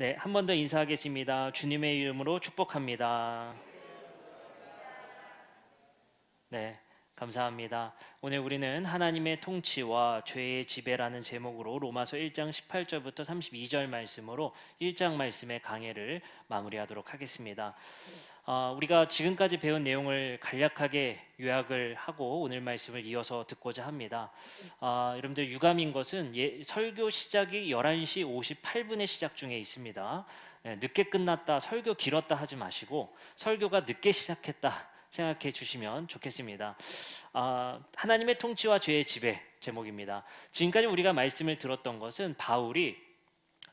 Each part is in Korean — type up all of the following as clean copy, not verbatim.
네, 한 번 더 인사하겠습니다. 주님의 이름으로 축복합니다. 네, 감사합니다. 오늘 우리는 하나님의 통치와 죄의 지배라는 제목으로 로마서 1장 18절부터 32절 말씀으로 1장 말씀의 강해를 마무리하도록 하겠습니다. 우리가 지금까지 배운 내용을 간략하게 요약을 하고 오늘 말씀을 이어서 듣고자 합니다. 여러분들 유감인 것은 설교 시작이 11시 58분에 시작 중에 있습니다. 늦게 끝났다, 설교 길었다 하지 마시고 설교가 늦게 시작했다 생각해 주시면 좋겠습니다. 하나님의 통치와 죄의 지배 제목입니다. 지금까지 우리가 말씀을 들었던 것은 바울이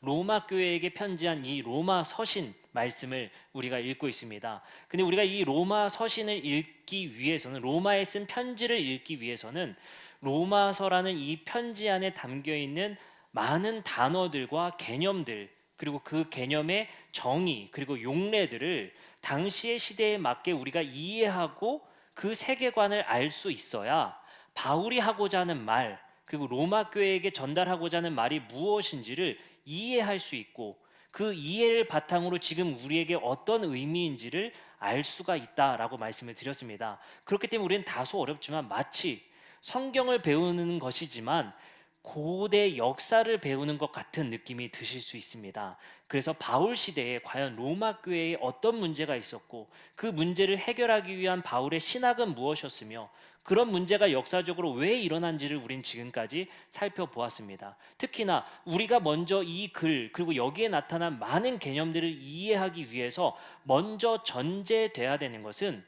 로마 교회에게 편지한 이 로마 서신 말씀을 우리가 읽고 있습니다. 근데 우리가 이 로마 서신을 읽기 위해서는, 로마에 쓴 편지를 읽기 위해서는 로마서라는 이 편지 안에 담겨 있는 많은 단어들과 개념들, 그리고 그 개념의 정의, 그리고 용례들을 당시의 시대에 맞게 우리가 이해하고 그 세계관을 알 수 있어야 바울이 하고자 하는 말, 그리고 로마 교회에게 전달하고자 하는 말이 무엇인지를 이해할 수 있고, 그 이해를 바탕으로 지금 우리에게 어떤 의미인지를 알 수가 있다라고 말씀을 드렸습니다. 그렇기 때문에 우리는 다소 어렵지만 마치 성경을 배우는 것이지만 고대 역사를 배우는 것 같은 느낌이 드실 수 있습니다. 그래서 바울 시대에 과연 로마 교회에 어떤 문제가 있었고, 그 문제를 해결하기 위한 바울의 신학은 무엇이었으며, 그런 문제가 역사적으로 왜 일어난지를 우린 지금까지 살펴보았습니다. 특히나 우리가 먼저 이 글, 그리고 여기에 나타난 많은 개념들을 이해하기 위해서 먼저 전제돼야 되는 것은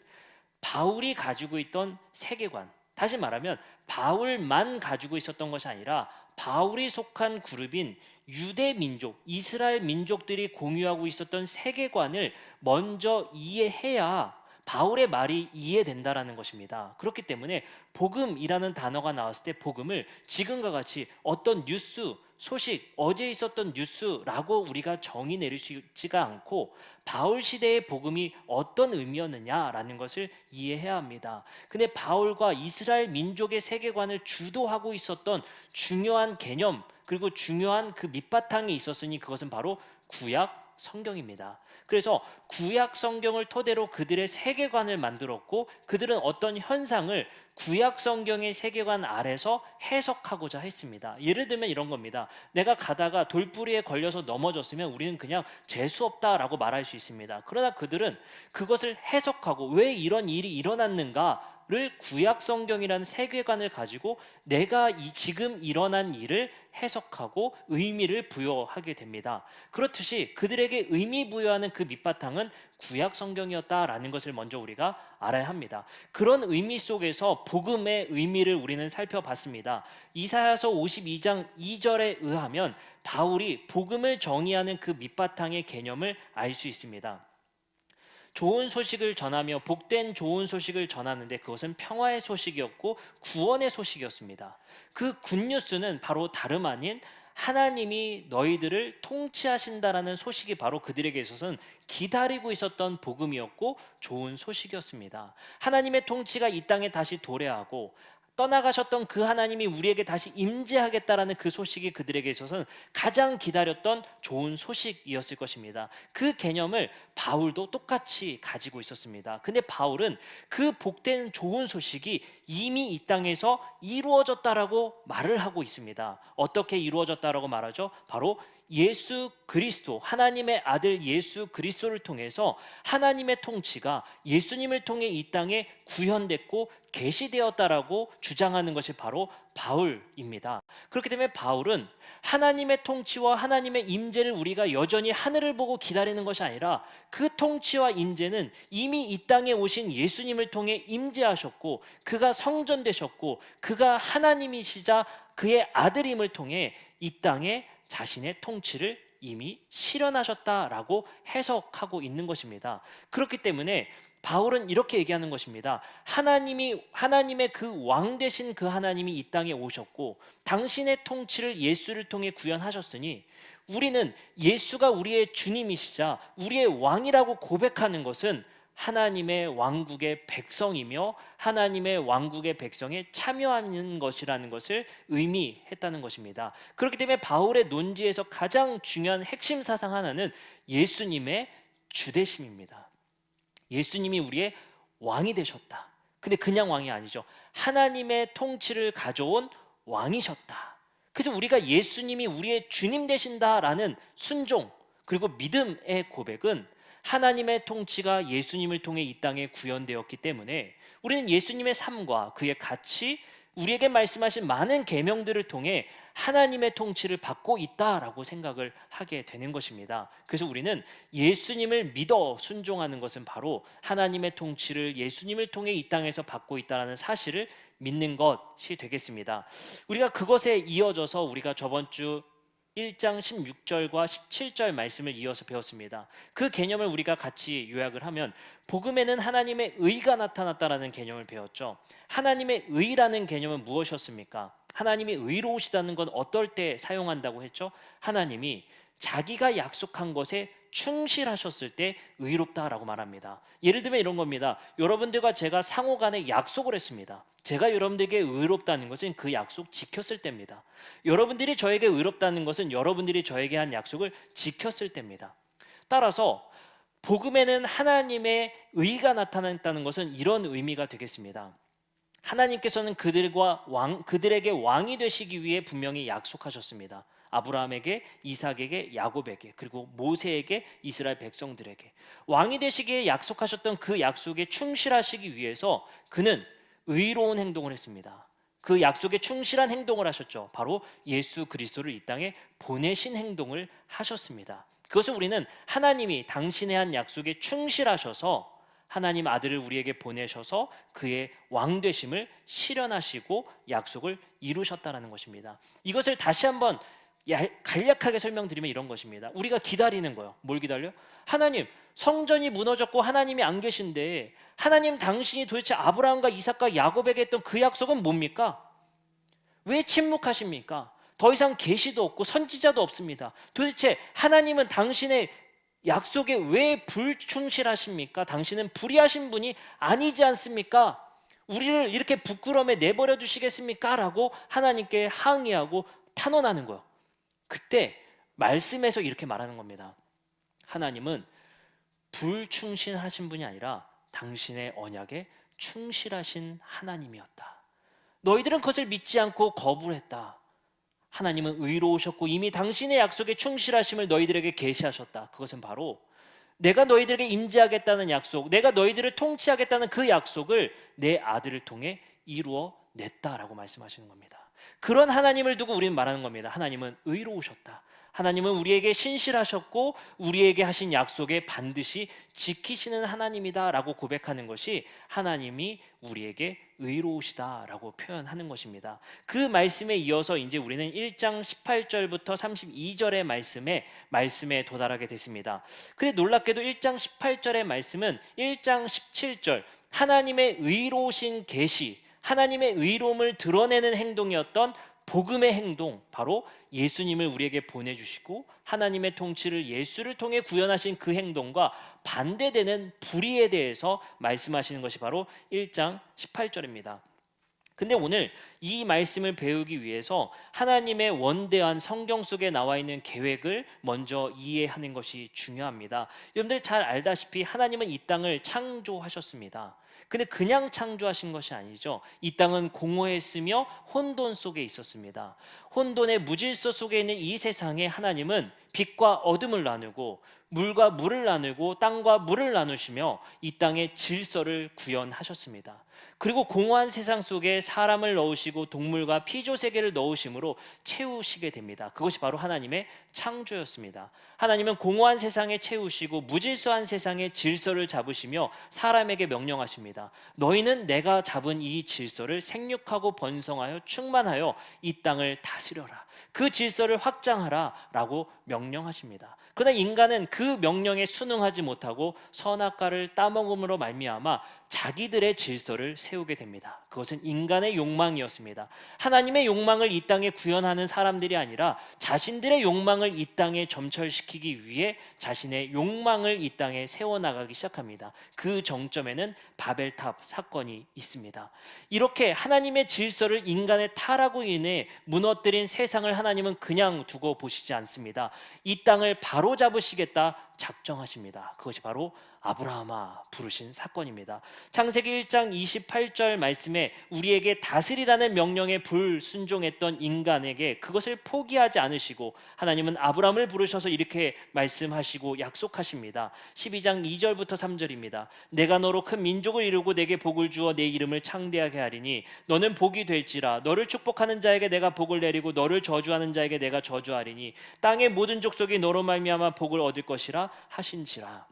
바울이 가지고 있던 세계관, 다시 말하면 바울만 가지고 있었던 것이 아니라 바울이 속한 그룹인 유대 민족, 이스라엘 민족들이 공유하고 있었던 세계관을 먼저 이해해야 바울의 말이 이해된다라는 것입니다. 그렇기 때문에 복음이라는 단어가 나왔을 때 복음을 지금과 같이 어떤 뉴스, 소식, 어제 있었던 뉴스라고 우리가 정의 내릴 수 있지가 않고 바울 시대의 복음이 어떤 의미였느냐라는 것을 이해해야 합니다. 근데 바울과 이스라엘 민족의 세계관을 주도하고 있었던 중요한 개념, 그리고 중요한 그 밑바탕이 있었으니 그것은 바로 구약 성경입니다. 그래서 구약 성경을 토대로 그들의 세계관을 만들었고, 그들은 어떤 현상을 구약 성경의 세계관 아래서 해석하고자 했습니다. 예를 들면 이런 겁니다. 내가 가다가 돌부리에 걸려서 넘어졌으면 우리는 그냥 재수없다라고 말할 수 있습니다. 그러나 그들은 그것을 해석하고 왜 이런 일이 일어났는가 를 구약 성경이라는 세계관을 가지고 내가 지금 일어난 일을 해석하고 의미를 부여하게 됩니다. 그렇듯이 그들에게 의미 부여하는 그 밑바탕은 구약 성경이었다라는 것을 먼저 우리가 알아야 합니다. 그런 의미 속에서 복음의 의미를 우리는 살펴봤습니다. 이사야서 52장 2절에 의하면 바울이 복음을 정의하는 그 밑바탕의 개념을 알 수 있습니다. 좋은 소식을 전하며 복된 좋은 소식을 전하는데 그것은 평화의 소식이었고 구원의 소식이었습니다. 그 굿뉴스는 바로 다름 아닌 하나님이 너희들을 통치하신다라는 소식이 바로 그들에게 있어서는 기다리고 있었던 복음이었고 좋은 소식이었습니다. 하나님의 통치가 이 땅에 다시 도래하고 떠나가셨던 그 하나님이 우리에게 다시 임재하겠다라는 그 소식이 그들에게 있어서는 가장 기다렸던 좋은 소식이었을 것입니다. 그 개념을 바울도 똑같이 가지고 있었습니다. 근데 바울은 그 복된 좋은 소식이 이미 이 땅에서 이루어졌다라고 말을 하고 있습니다. 어떻게 이루어졌다라고 말하죠? 바로 예수 그리스도, 하나님의 아들 예수 그리스도를 통해서 하나님의 통치가 예수님을 통해 이 땅에 구현됐고 계시되었다라고 주장하는 것이 바로 바울입니다. 그렇기 때문에 바울은 하나님의 통치와 하나님의 임재를 우리가 여전히 하늘을 보고 기다리는 것이 아니라 그 통치와 임재는 이미 이 땅에 오신 예수님을 통해 임재하셨고, 그가 성전되셨고, 그가 하나님이시자 그의 아들임을 통해 이 땅에 자신의 통치를 이미 실현하셨다라고 해석하고 있는 것입니다. 그렇기 때문에 바울은 이렇게 얘기하는 것입니다. 하나님의 그 왕 되신 그 하나님이 이 땅에 오셨고 당신의 통치를 예수를 통해 구현하셨으니 우리는 예수가 우리의 주님이시자 우리의 왕이라고 고백하는 것은 하나님의 왕국의 백성이며 하나님의 왕국의 백성에 참여하는 것이라는 것을 의미했다는 것입니다. 그렇기 때문에 바울의 논지에서 가장 중요한 핵심 사상 하나는 예수님의 주되심입니다. 예수님이 우리의 왕이 되셨다. 근데 그냥 왕이 아니죠. 하나님의 통치를 가져온 왕이셨다. 그래서 우리가 예수님이 우리의 주님 되신다라는 순종 그리고 믿음의 고백은 하나님의 통치가 예수님을 통해 이 땅에 구현되었기 때문에 우리는 예수님의 삶과 그의 가치, 우리에게 말씀하신 많은 계명들을 통해 하나님의 통치를 받고 있다라고 생각을 하게 되는 것입니다. 그래서 우리는 예수님을 믿어 순종하는 것은 바로 하나님의 통치를 예수님을 통해 이 땅에서 받고 있다는 사실을 믿는 것이 되겠습니다. 우리가 그것에 이어져서 우리가 저번 주 1장 16절과 17절 말씀을 이어서 배웠습니다. 그 개념을 우리가 같이 요약을 하면 복음에는 하나님의 의가 나타났다라는 개념을 배웠죠. 하나님의 의라는 개념은 무엇이었습니까? 하나님이 의로우시다는 건 어떨 때 사용한다고 했죠? 하나님이 자기가 약속한 것에 충실하셨을 때 의롭다라고 말합니다. 예를 들면 이런 겁니다. 여러분들과 제가 상호간에 약속을 했습니다. 제가 여러분들에게 의롭다는 것은 그 약속 지켰을 때입니다. 여러분들이 저에게 의롭다는 것은 여러분들이 저에게 한 약속을 지켰을 때입니다. 따라서 복음에는 하나님의 의가 나타났다는 것은 이런 의미가 되겠습니다. 하나님께서는 그들에게 왕이 되시기 위해 분명히 약속하셨습니다. 아브라함에게, 이삭에게, 야곱에게, 그리고 모세에게, 이스라엘 백성들에게 왕이 되시기에 약속하셨던 그 약속에 충실하시기 위해서 그는 의로운 행동을 했습니다. 그 약속에 충실한 행동을 하셨죠. 바로 예수 그리스도를 이 땅에 보내신 행동을 하셨습니다. 그것을 우리는 하나님이 당신의 한 약속에 충실하셔서 하나님 아들을 우리에게 보내셔서 그의 왕 되심을 실현하시고 약속을 이루셨다는 것입니다. 이것을 다시 한번 간략하게 설명드리면 이런 것입니다. 우리가 기다리는 거예요. 뭘 기다려? 하나님, 성전이 무너졌고 하나님이 안 계신데 하나님 당신이 도대체 아브라함과 이삭과 야곱에게 했던 그 약속은 뭡니까? 왜 침묵하십니까? 더 이상 계시도 없고 선지자도 없습니다. 도대체 하나님은 당신의 약속에 왜 불충실하십니까? 당신은 불의하신 분이 아니지 않습니까? 우리를 이렇게 부끄러움에 내버려 두시겠습니까? 라고 하나님께 항의하고 탄원하는 거예요. 그때 말씀에서 이렇게 말하는 겁니다. 하나님은 불충실하신 분이 아니라 당신의 언약에 충실하신 하나님이었다. 너희들은 그것을 믿지 않고 거부를 했다. 하나님은 의로우셨고 이미 당신의 약속에 충실하심을 너희들에게 계시하셨다. 그것은 바로 내가 너희들에게 임재하겠다는 약속, 내가 너희들을 통치하겠다는 그 약속을 내 아들을 통해 이루어 냈다라고 말씀하시는 겁니다. 그런 하나님을 두고 우리는 말하는 겁니다. 하나님은 의로우셨다. 하나님은 우리에게 신실하셨고 우리에게 하신 약속에 반드시 지키시는 하나님이다라고 고백하는 것이 하나님이 우리에게 의로우시다라고 표현하는 것입니다. 그 말씀에 이어서 이제 우리는 1장 18절부터 32절의 말씀에 도달하게 됐습니다. 근데 놀랍게도 1장 18절의 말씀은 1장 17절 하나님의 의로우신 계시, 하나님의 의로움을 드러내는 행동이었던 복음의 행동, 바로 예수님을 우리에게 보내주시고 하나님의 통치를 예수를 통해 구현하신 그 행동과 반대되는 불의에 대해서 말씀하시는 것이 바로 1장 18절입니다. 근데 오늘 이 말씀을 배우기 위해서 하나님의 원대한 성경 속에 나와 있는 계획을 먼저 이해하는 것이 중요합니다. 여러분들 잘 알다시피 하나님은 이 땅을 창조하셨습니다. 근데 그냥 창조하신 것이 아니죠. 이 땅은 공허했으며 혼돈 속에 있었습니다. 혼돈의 무질서 속에 있는 이 세상에 하나님은 빛과 어둠을 나누고 물과 물을 나누고 땅과 물을 나누시며 이 땅의 질서를 구현하셨습니다. 그리고 공허한 세상 속에 사람을 넣으시고 동물과 피조 세계를 넣으심으로 채우시게 됩니다. 그것이 바로 하나님의 창조였습니다. 하나님은 공허한 세상에 채우시고 무질서한 세상의 질서를 잡으시며 사람에게 명령하십니다. 너희는 내가 잡은 이 질서를 생육하고 번성하여 충만하여 이 땅을 다스려라. 그 질서를 확장하라라고 명령하십니다. 그러나 인간은 그 명령에 순응하지 못하고 선악과를 따먹음으로 말미암아 자기들의 질서를 세우게 됩니다. 그것은 인간의 욕망이었습니다. 하나님의 욕망을 이 땅에 구현하는 사람들이 아니라 자신들의 욕망을 이 땅에 점철시키기 위해 자신의 욕망을 이 땅에 세워나가기 시작합니다. 그 정점에는 바벨탑 사건이 있습니다. 이렇게 하나님의 질서를 인간의 타락으로 인해 무너뜨린 세상을 하나님은 그냥 두고 보시지 않습니다. 이 땅을 바로잡으시겠다 작정하십니다. 그것이 바로 아브라함아 부르신 사건입니다. 창세기 1장 28절 말씀에 우리에게 다스리라는 명령에 불순종했던 인간에게 그것을 포기하지 않으시고 하나님은 아브라함을 부르셔서 이렇게 말씀하시고 약속하십니다. 12장 2절부터 3절입니다. 내가 너로 큰 민족을 이루고 내게 복을 주어 내 이름을 창대하게 하리니 너는 복이 될지라. 너를 축복하는 자에게 내가 복을 내리고 너를 저주하는 자에게 내가 저주하리니 땅의 모든 족속이 너로 말미암아 복을 얻을 것이라 하신지라.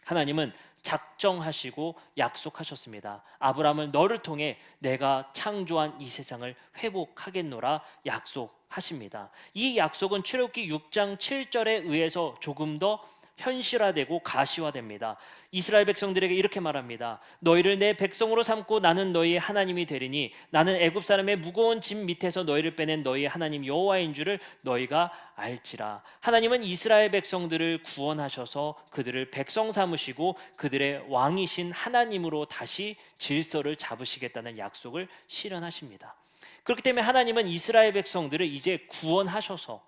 하나님은 작정하시고 약속하셨습니다. 아브라함을 너를 통해 내가 창조한 이 세상을 회복하겠노라 약속하십니다. 이 약속은 출애굽기 6장 7절에 의해서 조금 더 현실화되고 가시화됩니다. 이스라엘 백성들에게 이렇게 말합니다. 너희를 내 백성으로 삼고 나는 너희의 하나님이 되리니 나는 애굽 사람의 무거운 짐 밑에서 너희를 빼낸 너희의 하나님 여호와인 줄을 너희가 알지라. 하나님은 이스라엘 백성들을 구원하셔서 그들을 백성 삼으시고 그들의 왕이신 하나님으로 다시 질서를 잡으시겠다는 약속을 실현하십니다. 그렇기 때문에 하나님은 이스라엘 백성들을 이제 구원하셔서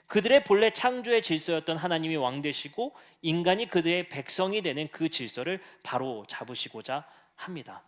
그들의 본래 창조의 질서였던 하나님이 왕 되시고 인간이 그들의 백성이 되는 그 질서를 바로 잡으시고자 합니다.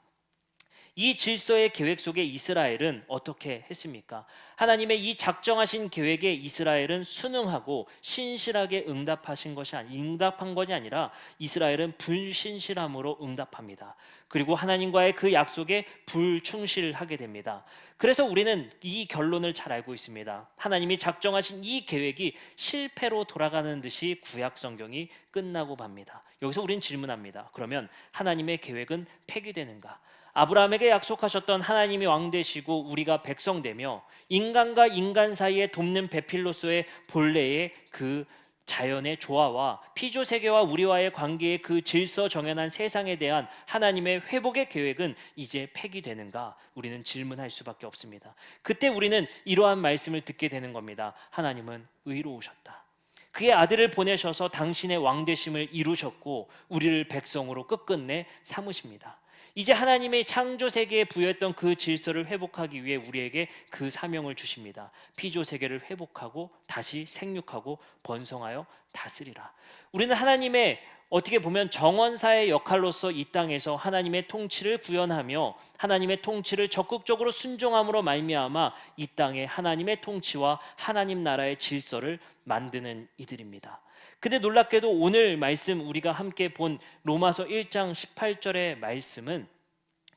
이 질서의 계획 속에 이스라엘은 어떻게 했습니까? 하나님의 이 작정하신 계획에 이스라엘은 순응하고 신실하게 응답한 것이 아니라 이스라엘은 불신실함으로 응답합니다. 그리고 하나님과의 그 약속에 불충실하게 됩니다. 그래서 우리는 이 결론을 잘 알고 있습니다. 하나님이 작정하신 이 계획이 실패로 돌아가는 듯이 구약 성경이 끝나고 맙니다. 여기서 우리는 질문합니다. 그러면 하나님의 계획은 폐기되는가? 아브라함에게 약속하셨던 하나님이 왕 되시고 우리가 백성 되며 인간과 인간 사이에 돕는 베필로소의 본래의 그 자연의 조화와 피조 세계와 우리와의 관계의 그 질서 정연한 세상에 대한 하나님의 회복의 계획은 이제 폐기되는가? 우리는 질문할 수밖에 없습니다. 그때 우리는 이러한 말씀을 듣게 되는 겁니다. 하나님은 의로우셨다. 그의 아들을 보내셔서 당신의 왕되심을 이루셨고 우리를 백성으로 끝끝내 삼으십니다. 이제 하나님의 창조 세계에 부여했던 그 질서를 회복하기 위해 우리에게 그 사명을 주십니다. 피조 세계를 회복하고 다시 생육하고 번성하여 다스리라. 우리는 하나님의 어떻게 보면 정원사의 역할로서 이 땅에서 하나님의 통치를 구현하며 하나님의 통치를 적극적으로 순종함으로 말미암아 이 땅에 하나님의 통치와 하나님 나라의 질서를 만드는 이들입니다. 근데 놀랍게도 오늘 말씀 우리가 함께 본 로마서 1장 18절의 말씀은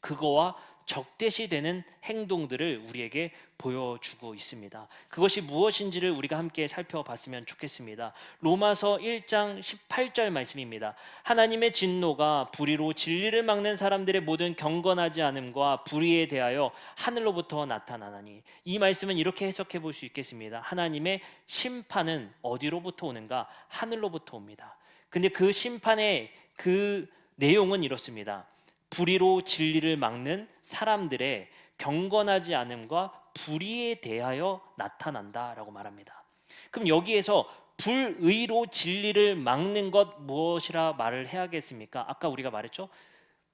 그거와 적대시되는 행동들을 우리에게 보여주고 있습니다. 그것이 무엇인지를 우리가 함께 살펴봤으면 좋겠습니다. 로마서 1장 18절 말씀입니다. 하나님의 진노가 불의로 진리를 막는 사람들의 모든 경건하지 않음과 불의에 대하여 하늘로부터 나타나나니. 이 말씀은 이렇게 해석해 볼 수 있겠습니다. 하나님의 심판은 어디로부터 오는가? 하늘로부터 옵니다. 근데 그 심판의 그 내용은 이렇습니다. 불의로 진리를 막는 사람들의 경건하지 않음과 불의에 대하여 나타난다라고 말합니다. 그럼 여기에서 불의로 진리를 막는 것 무엇이라 말을 해야겠습니까? 아까 우리가 말했죠.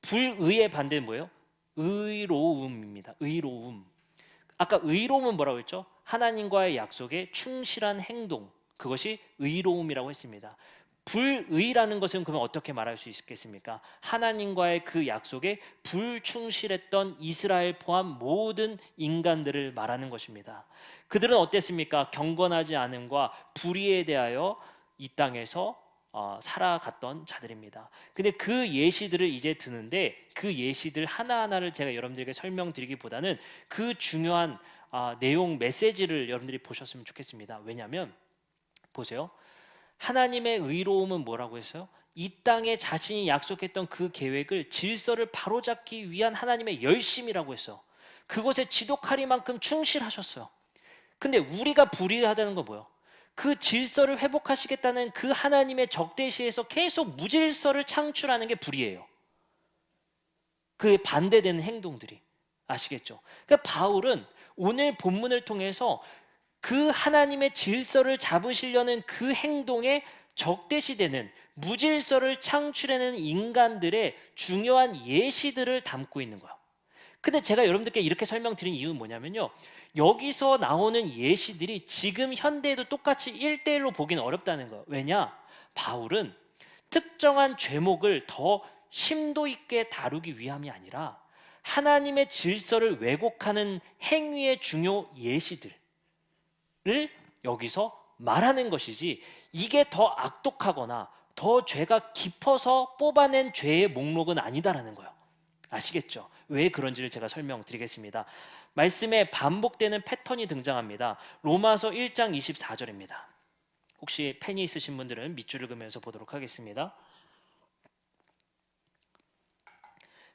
불의의 반대는 뭐예요? 의로움입니다. 의로움. 아까 의로움은 뭐라고 했죠? 하나님과의 약속에 충실한 행동. 그것이 의로움이라고 했습니다. 불의라는 것은 그러면 어떻게 말할 수 있겠습니까? 하나님과의 그 약속에 불충실했던 이스라엘 포함 모든 인간들을 말하는 것입니다. 그들은 어땠습니까? 경건하지 않음과 불의에 대하여 이 땅에서 살아갔던 자들입니다. 근데 그 예시들을 이제 드는데 그 예시들 하나하나를 제가 여러분들에게 설명드리기보다는 그 중요한 내용 메시지를 여러분들이 보셨으면 좋겠습니다. 왜냐하면 보세요. 하나님의 의로움은 뭐라고 했어요? 이 땅에 자신이 약속했던 그 계획을 질서를 바로잡기 위한 하나님의 열심이라고 했어요. 그것에 지독하리만큼 충실하셨어요. 근데 우리가 불의하다는 건 뭐예요? 그 질서를 회복하시겠다는 그 하나님의 적대시에서 계속 무질서를 창출하는 게 불의예요. 그 반대되는 행동들이. 아시겠죠? 그러니까 바울은 오늘 본문을 통해서 그 하나님의 질서를 잡으시려는 그 행동에 적대시되는 무질서를 창출해내는 인간들의 중요한 예시들을 담고 있는 거예요. 근데 제가 여러분들께 이렇게 설명드린 이유는 뭐냐면요, 여기서 나오는 예시들이 지금 현대에도 똑같이 1대1로 보기는 어렵다는 거예요. 왜냐? 바울은 특정한 죄목을 더 심도 있게 다루기 위함이 아니라 하나님의 질서를 왜곡하는 행위의 중요 예시들을 여기서 말하는 것이지, 이게 더 악독하거나 더 죄가 깊어서 뽑아낸 죄의 목록은 아니다라는 거예요. 아시겠죠? 왜 그런지를 제가 설명드리겠습니다. 말씀에 반복되는 패턴이 등장합니다. 로마서 1장 24절입니다. 혹시 펜이 있으신 분들은 밑줄 읽으면서 보도록 하겠습니다.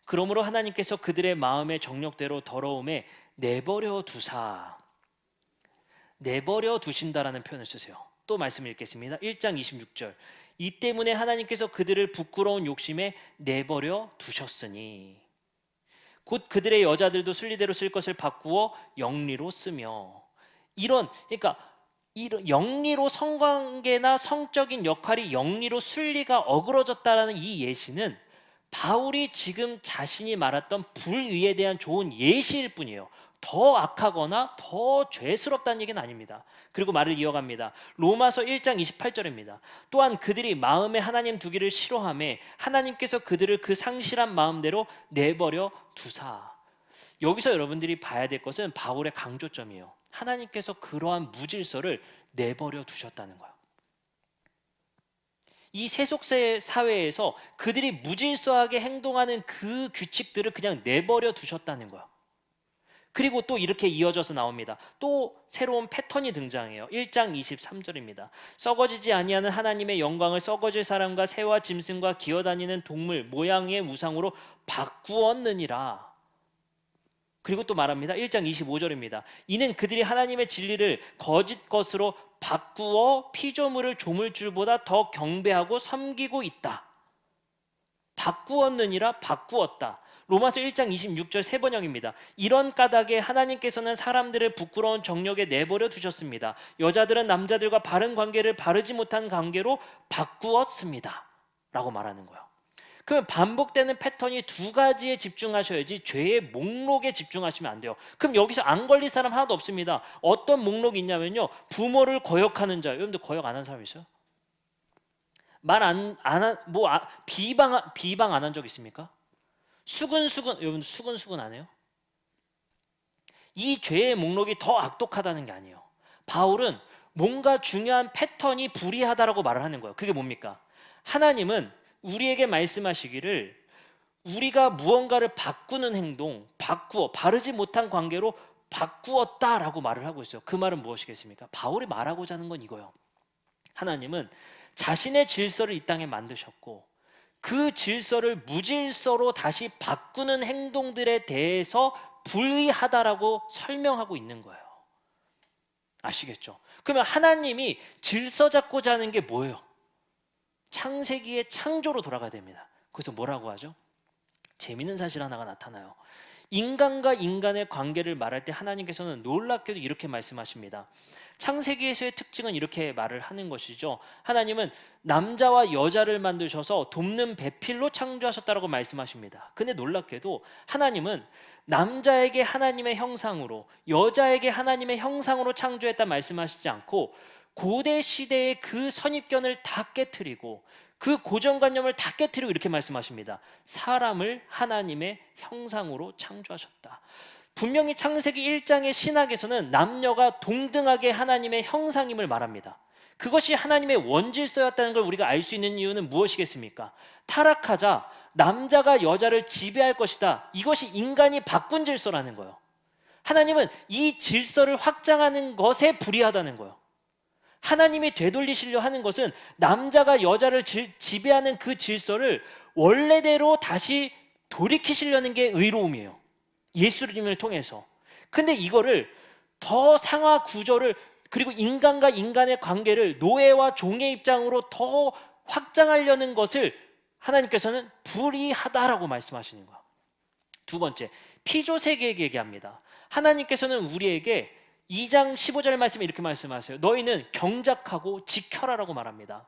그러므로 하나님께서 그들의 마음의 정욕대로 더러움에 내버려 두사. 내버려 두신다라는 표현을 쓰세요. 또 말씀을 읽겠습니다. 1장 26절. 이 때문에 하나님께서 그들을 부끄러운 욕심에 내버려 두셨으니 곧 그들의 여자들도 순리대로 쓸 것을 바꾸어 영리로 쓰며. 그러니까 이런 영리로 성관계나 성적인 역할이 영리로 순리가 어그러졌다라는 이 예시는 바울이 지금 자신이 말했던 불의에 대한 좋은 예시일 뿐이에요. 더 악하거나 더 죄스럽다는 얘기는 아닙니다. 그리고 말을 이어갑니다. 로마서 1장 28절입니다. 또한 그들이 마음에 하나님 두기를 싫어하매 하나님께서 그들을 그 상실한 마음대로 내버려 두사. 여기서 여러분들이 봐야 될 것은 바울의 강조점이에요. 하나님께서 그러한 무질서를 내버려 두셨다는 거예요. 이 세속세 사회에서 그들이 무질서하게 행동하는 그 규칙들을 그냥 내버려 두셨다는 거예요. 그리고 또 이렇게 이어져서 나옵니다. 또 새로운 패턴이 등장해요. 1장 23절입니다. 썩어지지 아니하는 하나님의 영광을 썩어질 사람과 새와 짐승과 기어다니는 동물 모양의 우상으로 바꾸었느니라. 그리고 또 말합니다. 1장 25절입니다. 이는 그들이 하나님의 진리를 거짓 것으로 바꾸어 피조물을 조물줄보다 더 경배하고 섬기고 있다. 바꾸었느니라, 바꾸었다. 로마서 1장 26절 세 번역입니다. 이런 까닭에 하나님께서는 사람들을 부끄러운 정욕에 내버려 두셨습니다. 여자들은 남자들과 바른 관계를 바르지 못한 관계로 바꾸었습니다. 라고 말하는 거예요. 그러면 반복되는 패턴이 두 가지에 집중하셔야지 죄의 목록에 집중하시면 안 돼요. 그럼 여기서 안 걸릴 사람 하나도 없습니다. 어떤 목록이 있냐면요, 부모를 거역하는 자. 여러분들 거역 안 한 사람 있어요? 비방 안 한 적 있습니까? 여러분 수근수근 안 해요? 이 죄의 목록이 더 악독하다는 게 아니에요. 바울은 뭔가 중요한 패턴이 불이하다라고 말을 하는 거예요. 그게 뭡니까? 하나님은 우리에게 말씀하시기를 우리가 무언가를 바꾸는 행동, 바르지 못한 관계로 바꾸었다라고 말을 하고 있어요. 그 말은 무엇이겠습니까? 바울이 말하고자 하는 건 이거예요. 하나님은 자신의 질서를 이 땅에 만드셨고 그 질서를 무질서로 다시 바꾸는 행동들에 대해서 불의하다라고 설명하고 있는 거예요. 아시겠죠? 그러면 하나님이 질서 잡고자 하는 게 뭐예요? 창세기의 창조로 돌아가야 됩니다. 그래서 뭐라고 하죠? 재미있는 사실 하나가 나타나요. 인간과 인간의 관계를 말할 때 하나님께서는 놀랍게도 이렇게 말씀하십니다. 창세기에서의 특징은 이렇게 말을 하는 것이죠. 하나님은 남자와 여자를 만드셔서 돕는 배필로 창조하셨다라고 말씀하십니다. 근데 놀랍게도 하나님은 남자에게 하나님의 형상으로, 여자에게 하나님의 형상으로 창조했다 말씀하시지 않고 고대 시대의 그 선입견을 다 깨트리고 그 고정관념을 다 깨트리고 이렇게 말씀하십니다. 사람을 하나님의 형상으로 창조하셨다. 분명히 창세기 1장의 신학에서는 남녀가 동등하게 하나님의 형상임을 말합니다. 그것이 하나님의 원질서였다는 걸 우리가 알 수 있는 이유는 무엇이겠습니까? 타락하자 남자가 여자를 지배할 것이다. 이것이 인간이 바꾼 질서라는 거예요. 하나님은 이 질서를 확장하는 것에 불의하다는 거예요. 하나님이 되돌리시려 하는 것은 남자가 여자를 지배하는 그 질서를 원래대로 다시 돌이키시려는 게 의로움이에요. 예수님을 통해서. 근데 이거를 더 상하 구조를, 그리고 인간과 인간의 관계를 노예와 종의 입장으로 더 확장하려는 것을 하나님께서는 불의하다라고 말씀하시는 거예요. 두 번째, 피조세계에게 얘기합니다. 하나님께서는 우리에게 2장 15절 말씀에 이렇게 말씀하세요. 너희는 경작하고 지켜라라고 말합니다.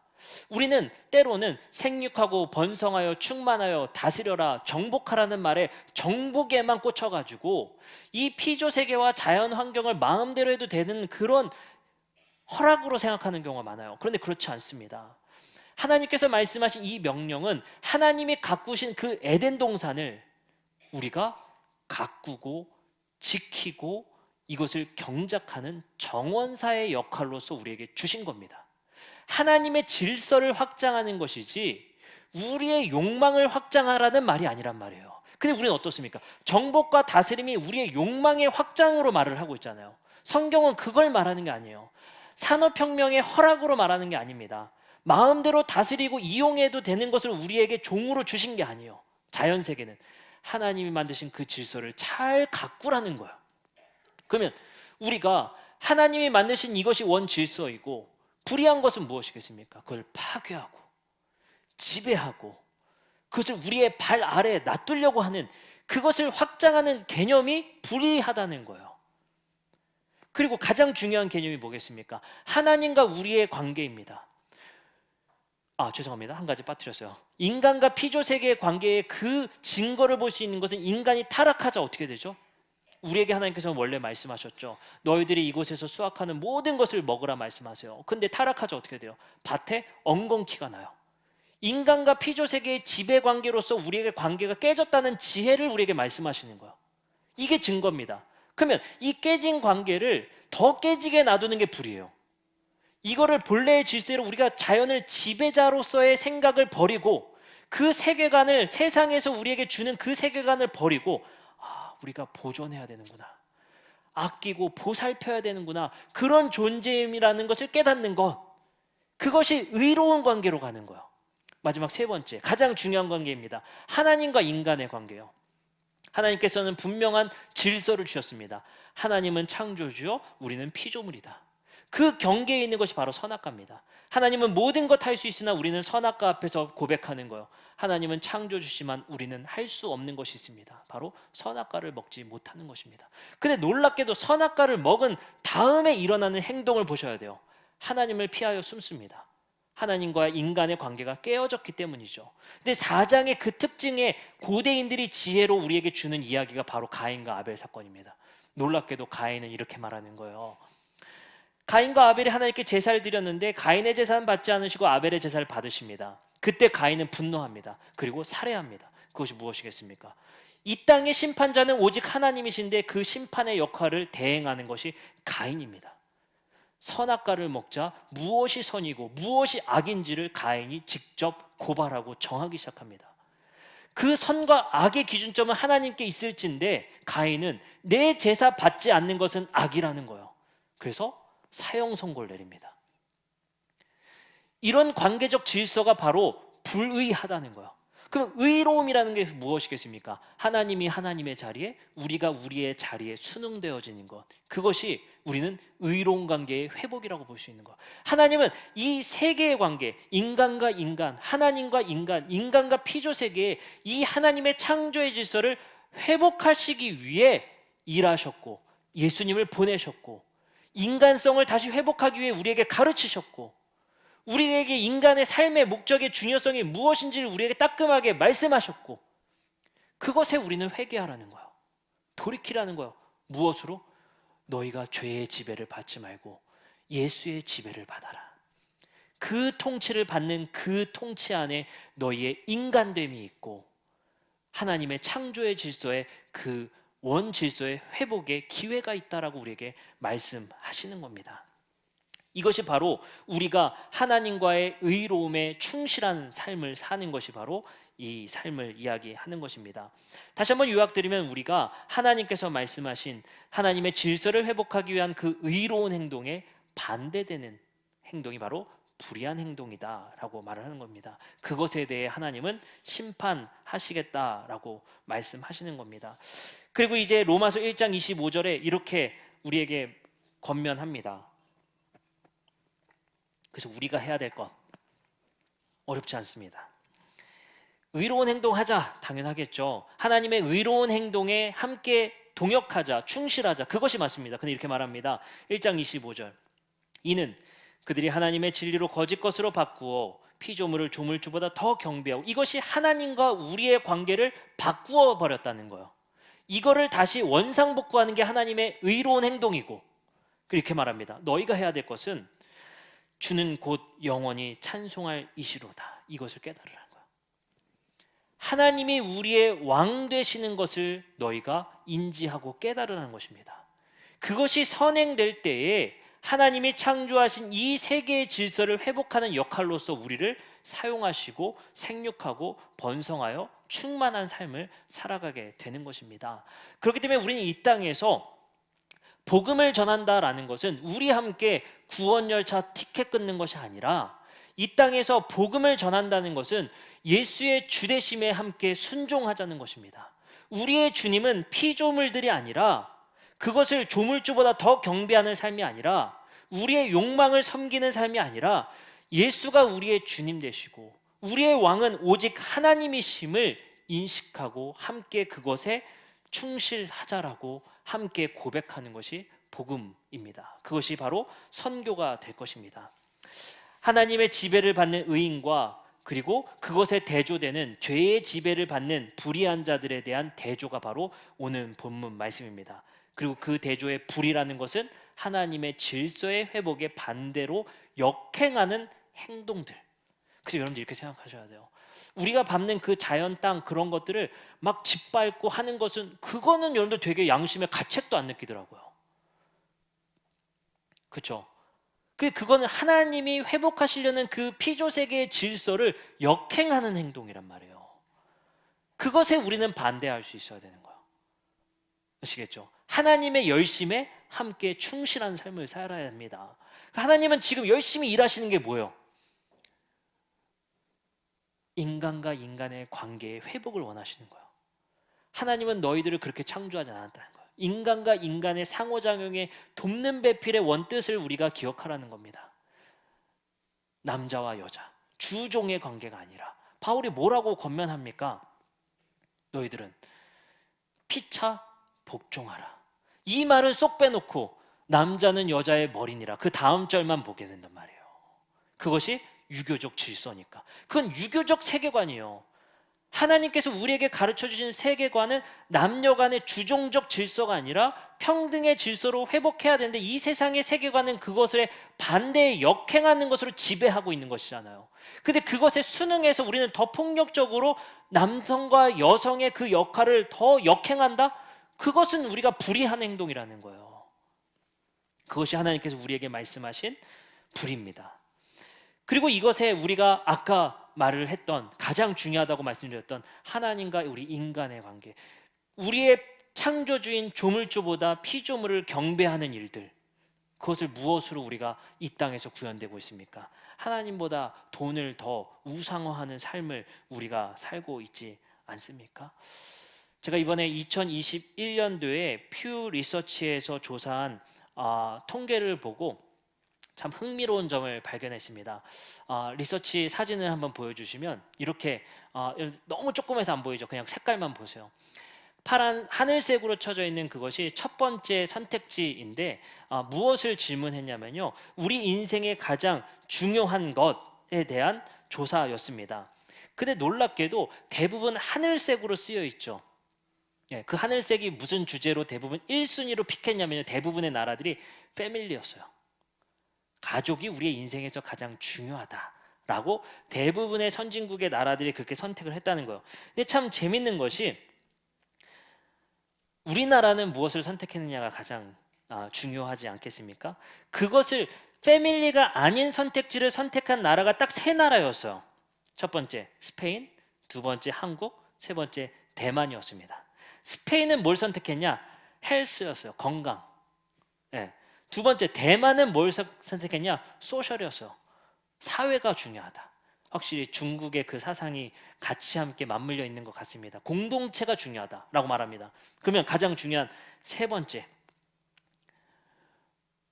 우리는 때로는 생육하고 번성하여 충만하여 다스려라 정복하라는 말에 정복에만 꽂혀가지고 이 피조세계와 자연환경을 마음대로 해도 되는 그런 허락으로 생각하는 경우가 많아요. 그런데 그렇지 않습니다. 하나님께서 말씀하신 이 명령은 하나님이 가꾸신 그 에덴 동산을 우리가 가꾸고 지키고 이것을 경작하는 정원사의 역할로서 우리에게 주신 겁니다. 하나님의 질서를 확장하는 것이지 우리의 욕망을 확장하라는 말이 아니란 말이에요. 근데 우리는 어떻습니까? 정복과 다스림이 우리의 욕망의 확장으로 말을 하고 있잖아요. 성경은 그걸 말하는 게 아니에요. 산업혁명의 허락으로 말하는 게 아닙니다. 마음대로 다스리고 이용해도 되는 것을 우리에게 종으로 주신 게 아니에요. 자연세계는 하나님이 만드신 그 질서를 잘 가꾸라는 거예요. 그러면 우리가 하나님이 만드신 이것이 원질서이고 불의한 것은 무엇이겠습니까? 그걸 파괴하고 지배하고 그것을 우리의 발 아래에 놔두려고 하는, 그것을 확장하는 개념이 불의하다는 거예요. 그리고 가장 중요한 개념이 뭐겠습니까? 하나님과 우리의 관계입니다. 죄송합니다. 한 가지 빠뜨렸어요. 인간과 피조세계의 관계의 그 증거를 볼 수 있는 것은 인간이 타락하자 어떻게 되죠? 우리에게 하나님께서는 원래 말씀하셨죠. 너희들이 이곳에서 수확하는 모든 것을 먹으라 말씀하세요. 근데 타락하자 어떻게 돼요? 밭에 엉겅퀴가 나요. 인간과 피조세계의 지배관계로서 우리에게 관계가 깨졌다는 지혜를 우리에게 말씀하시는 거예요. 이게 증거입니다. 그러면 이 깨진 관계를 더 깨지게 놔두는 게 불이에요. 이거를 본래의 질서로 우리가 자연을 지배자로서의 생각을 버리고 그 세계관을, 세상에서 우리에게 주는 그 세계관을 버리고 우리가 보존해야 되는구나, 아끼고 보살펴야 되는구나, 그런 존재임이라는 것을 깨닫는 것, 그것이 의로운 관계로 가는 거예요. 마지막 세 번째, 가장 중요한 관계입니다. 하나님과 인간의 관계예요. 하나님께서는 분명한 질서를 주셨습니다. 하나님은 창조주요, 우리는 피조물이다. 그 경계에 있는 것이 바로 선악과입니다. 하나님은 모든 것 할 수 있으나 우리는 선악과 앞에서 고백하는 거예요. 하나님은 창조주시지만 우리는 할 수 없는 것이 있습니다. 바로 선악과를 먹지 못하는 것입니다. 근데 놀랍게도 선악과를 먹은 다음에 일어나는 행동을 보셔야 돼요. 하나님을 피하여 숨습니다. 하나님과 인간의 관계가 깨어졌기 때문이죠. 근데 4장의 그 특징에 고대인들이 지혜로 우리에게 주는 이야기가 바로 가인과 아벨 사건입니다. 놀랍게도 가인은 이렇게 말하는 거예요. 가인과 아벨이 하나님께 제사를 드렸는데 가인의 제사는 받지 않으시고 아벨의 제사를 받으십니다. 그때 가인은 분노합니다. 그리고 살해합니다. 그것이 무엇이겠습니까? 이 땅의 심판자는 오직 하나님이신데 그 심판의 역할을 대행하는 것이 가인입니다. 선악과를 먹자 무엇이 선이고 무엇이 악인지를 가인이 직접 고발하고 정하기 시작합니다. 그 선과 악의 기준점은 하나님께 있을진데 가인은 내 제사 받지 않는 것은 악이라는 거예요. 그래서 사형 선고를 내립니다. 이런 관계적 질서가 바로 불의하다는 거예요. 그럼 의로움이라는 게 무엇이겠습니까? 하나님이 하나님의 자리에, 우리가 우리의 자리에 순응되어지는 것, 그것이 우리는 의로운 관계의 회복이라고 볼 수 있는 것. 하나님은 이 세계의 관계, 인간과 인간, 하나님과 인간, 인간과 피조 세계에 이 하나님의 창조의 질서를 회복하시기 위해 일하셨고 예수님을 보내셨고 인간성을 다시 회복하기 위해 우리에게 가르치셨고 우리에게 인간의 삶의 목적의 중요성이 무엇인지를 우리에게 따끔하게 말씀하셨고 그것에 우리는 회개하라는 거예요. 돌이키라는 거예요. 무엇으로? 너희가 죄의 지배를 받지 말고 예수의 지배를 받아라. 그 통치를 받는 그 통치 안에 너희의 인간됨이 있고 하나님의 창조의 질서에 그 원 질서의 회복의 기회가 있다라고 우리에게 말씀하시는 겁니다. 이것이 바로 우리가 하나님과의 의로움에 충실한 삶을 사는 것이 바로 이 삶을 이야기하는 것입니다. 다시 한번 요약드리면 우리가 하나님께서 말씀하신 하나님의 질서를 회복하기 위한 그 의로운 행동에 반대되는 행동이 바로 불의한 행동이다라고 말을 하는 겁니다. 그것에 대해 하나님은 심판하시겠다라고 말씀하시는 겁니다. 그리고 이제 로마서 1장 25절에 이렇게 우리에게 권면합니다. 그래서 우리가 해야 될 것 어렵지 않습니다. 의로운 행동하자, 당연하겠죠. 하나님의 의로운 행동에 함께 동역하자, 충실하자, 그것이 맞습니다. 근데 이렇게 말합니다. 1장 25절, 이는 그들이 하나님의 진리로 거짓 것으로 바꾸어 피조물을 조물주보다 더 경배하고, 이것이 하나님과 우리의 관계를 바꾸어 버렸다는 거예요. 이거를 다시 원상복구하는 게 하나님의 의로운 행동이고, 그렇게 말합니다. 너희가 해야 될 것은 주는 곧 영원히 찬송할 이시로다, 이것을 깨달으라는 거예요. 하나님이 우리의 왕 되시는 것을 너희가 인지하고 깨달으라는 것입니다. 그것이 선행될 때에 하나님이 창조하신 이 세계의 질서를 회복하는 역할로서 우리를 사용하시고 생육하고 번성하여 충만한 삶을 살아가게 되는 것입니다. 그렇기 때문에 우리는 이 땅에서 복음을 전한다라는 것은 우리 함께 구원열차 티켓 끊는 것이 아니라, 이 땅에서 복음을 전한다는 것은 예수의 주되심에 함께 순종하자는 것입니다. 우리의 주님은 피조물들이 아니라, 그것을 조물주보다 더 경배하는 삶이 아니라, 우리의 욕망을 섬기는 삶이 아니라, 예수가 우리의 주님 되시고 우리의 왕은 오직 하나님이심을 인식하고 함께 그것에 충실하자라고 함께 고백하는 것이 복음입니다. 그것이 바로 선교가 될 것입니다. 하나님의 지배를 받는 의인과 그리고 그것에 대조되는 죄의 지배를 받는 불의한 자들에 대한 대조가 바로 오늘 본문 말씀입니다. 그리고 그 대조의 불이라는 것은 하나님의 질서의 회복에 반대로 역행하는 행동들. 그래서 여러분들 이렇게 생각하셔야 돼요. 우리가 밟는 그 자연 땅 그런 것들을 막 짓밟고 하는 것은, 그거는 여러분들 되게 양심의 가책도 안 느끼더라고요. 그렇죠? 그거는 하나님이 회복하시려는 그 피조세계의 질서를 역행하는 행동이란 말이에요. 그것에 우리는 반대할 수 있어야 되는 거예요. 아시겠죠? 하나님의 열심에 함께 충실한 삶을 살아야 합니다. 하나님은 지금 열심히 일하시는 게 뭐예요? 인간과 인간의 관계의 회복을 원하시는 거예요. 하나님은 너희들을 그렇게 창조하지 않았다는 거예요. 인간과 인간의 상호작용에 돕는 배필의 원뜻을 우리가 기억하라는 겁니다. 남자와 여자, 주종의 관계가 아니라. 바울이 뭐라고 권면합니까? 너희들은 피차 복종하라. 이 말은 쏙 빼놓고 남자는 여자의 머리니라, 그 다음 절만 보게 된단 말이에요. 그것이 유교적 질서니까. 그건 유교적 세계관이에요. 하나님께서 우리에게 가르쳐 주신 세계관은 남녀 간의 주종적 질서가 아니라 평등의 질서로 회복해야 되는데, 이 세상의 세계관은 그것에 반대에 역행하는 것으로 지배하고 있는 것이잖아요. 근데 그것에 순응해서 우리는 더 폭력적으로 남성과 여성의 그 역할을 더 역행한다? 그것은 우리가 불의한 행동이라는 거예요. 그것이 하나님께서 우리에게 말씀하신 불입니다. 그리고 이것에 우리가 아까 말을 했던 가장 중요하다고 말씀드렸던 하나님과 우리 인간의 관계, 우리의 창조주인 조물주보다 피조물을 경배하는 일들, 그것을 무엇으로 우리가 이 땅에서 구현되고 있습니까? 하나님보다 돈을 더 우상화하는 삶을 우리가 살고 있지 않습니까? 제가 이번에 2021년도에 퓨 리서치에서 조사한 통계를 보고 참 흥미로운 점을 발견했습니다. 리서치 사진을 한번 보여주시면 이렇게 너무 조그매서 안 보이죠? 그냥 색깔만 보세요. 파란 하늘색으로 쳐져 있는 그것이 첫 번째 선택지인데, 무엇을 질문했냐면요, 우리 인생의 가장 중요한 것에 대한 조사였습니다. 근데 놀랍게도 대부분 하늘색으로 쓰여 있죠. 예, 그 하늘색이 무슨 주제로 대부분 1순위로 픽했냐면요, 대부분의 나라들이 패밀리였어요. 가족이 우리의 인생에서 가장 중요하다라고 대부분의 선진국의 나라들이 그렇게 선택을 했다는 거예요. 근데 참 재밌는 것이, 우리나라는 무엇을 선택했느냐가 가장 중요하지 않겠습니까? 그것을 패밀리가 아닌 선택지를 선택한 나라가 딱 3나라였어요. 첫 번째 스페인, 두 번째 한국, 세 번째 대만이었습니다. 스페인은 뭘 선택했냐? 헬스였어요. 건강. 네. 두 번째 대만은 뭘 선택했냐? 소셜이었어요. 사회가 중요하다. 확실히 중국의 그 사상이 같이 함께 맞물려 있는 것 같습니다. 공동체가 중요하다라고 말합니다. 그러면 가장 중요한 세 번째,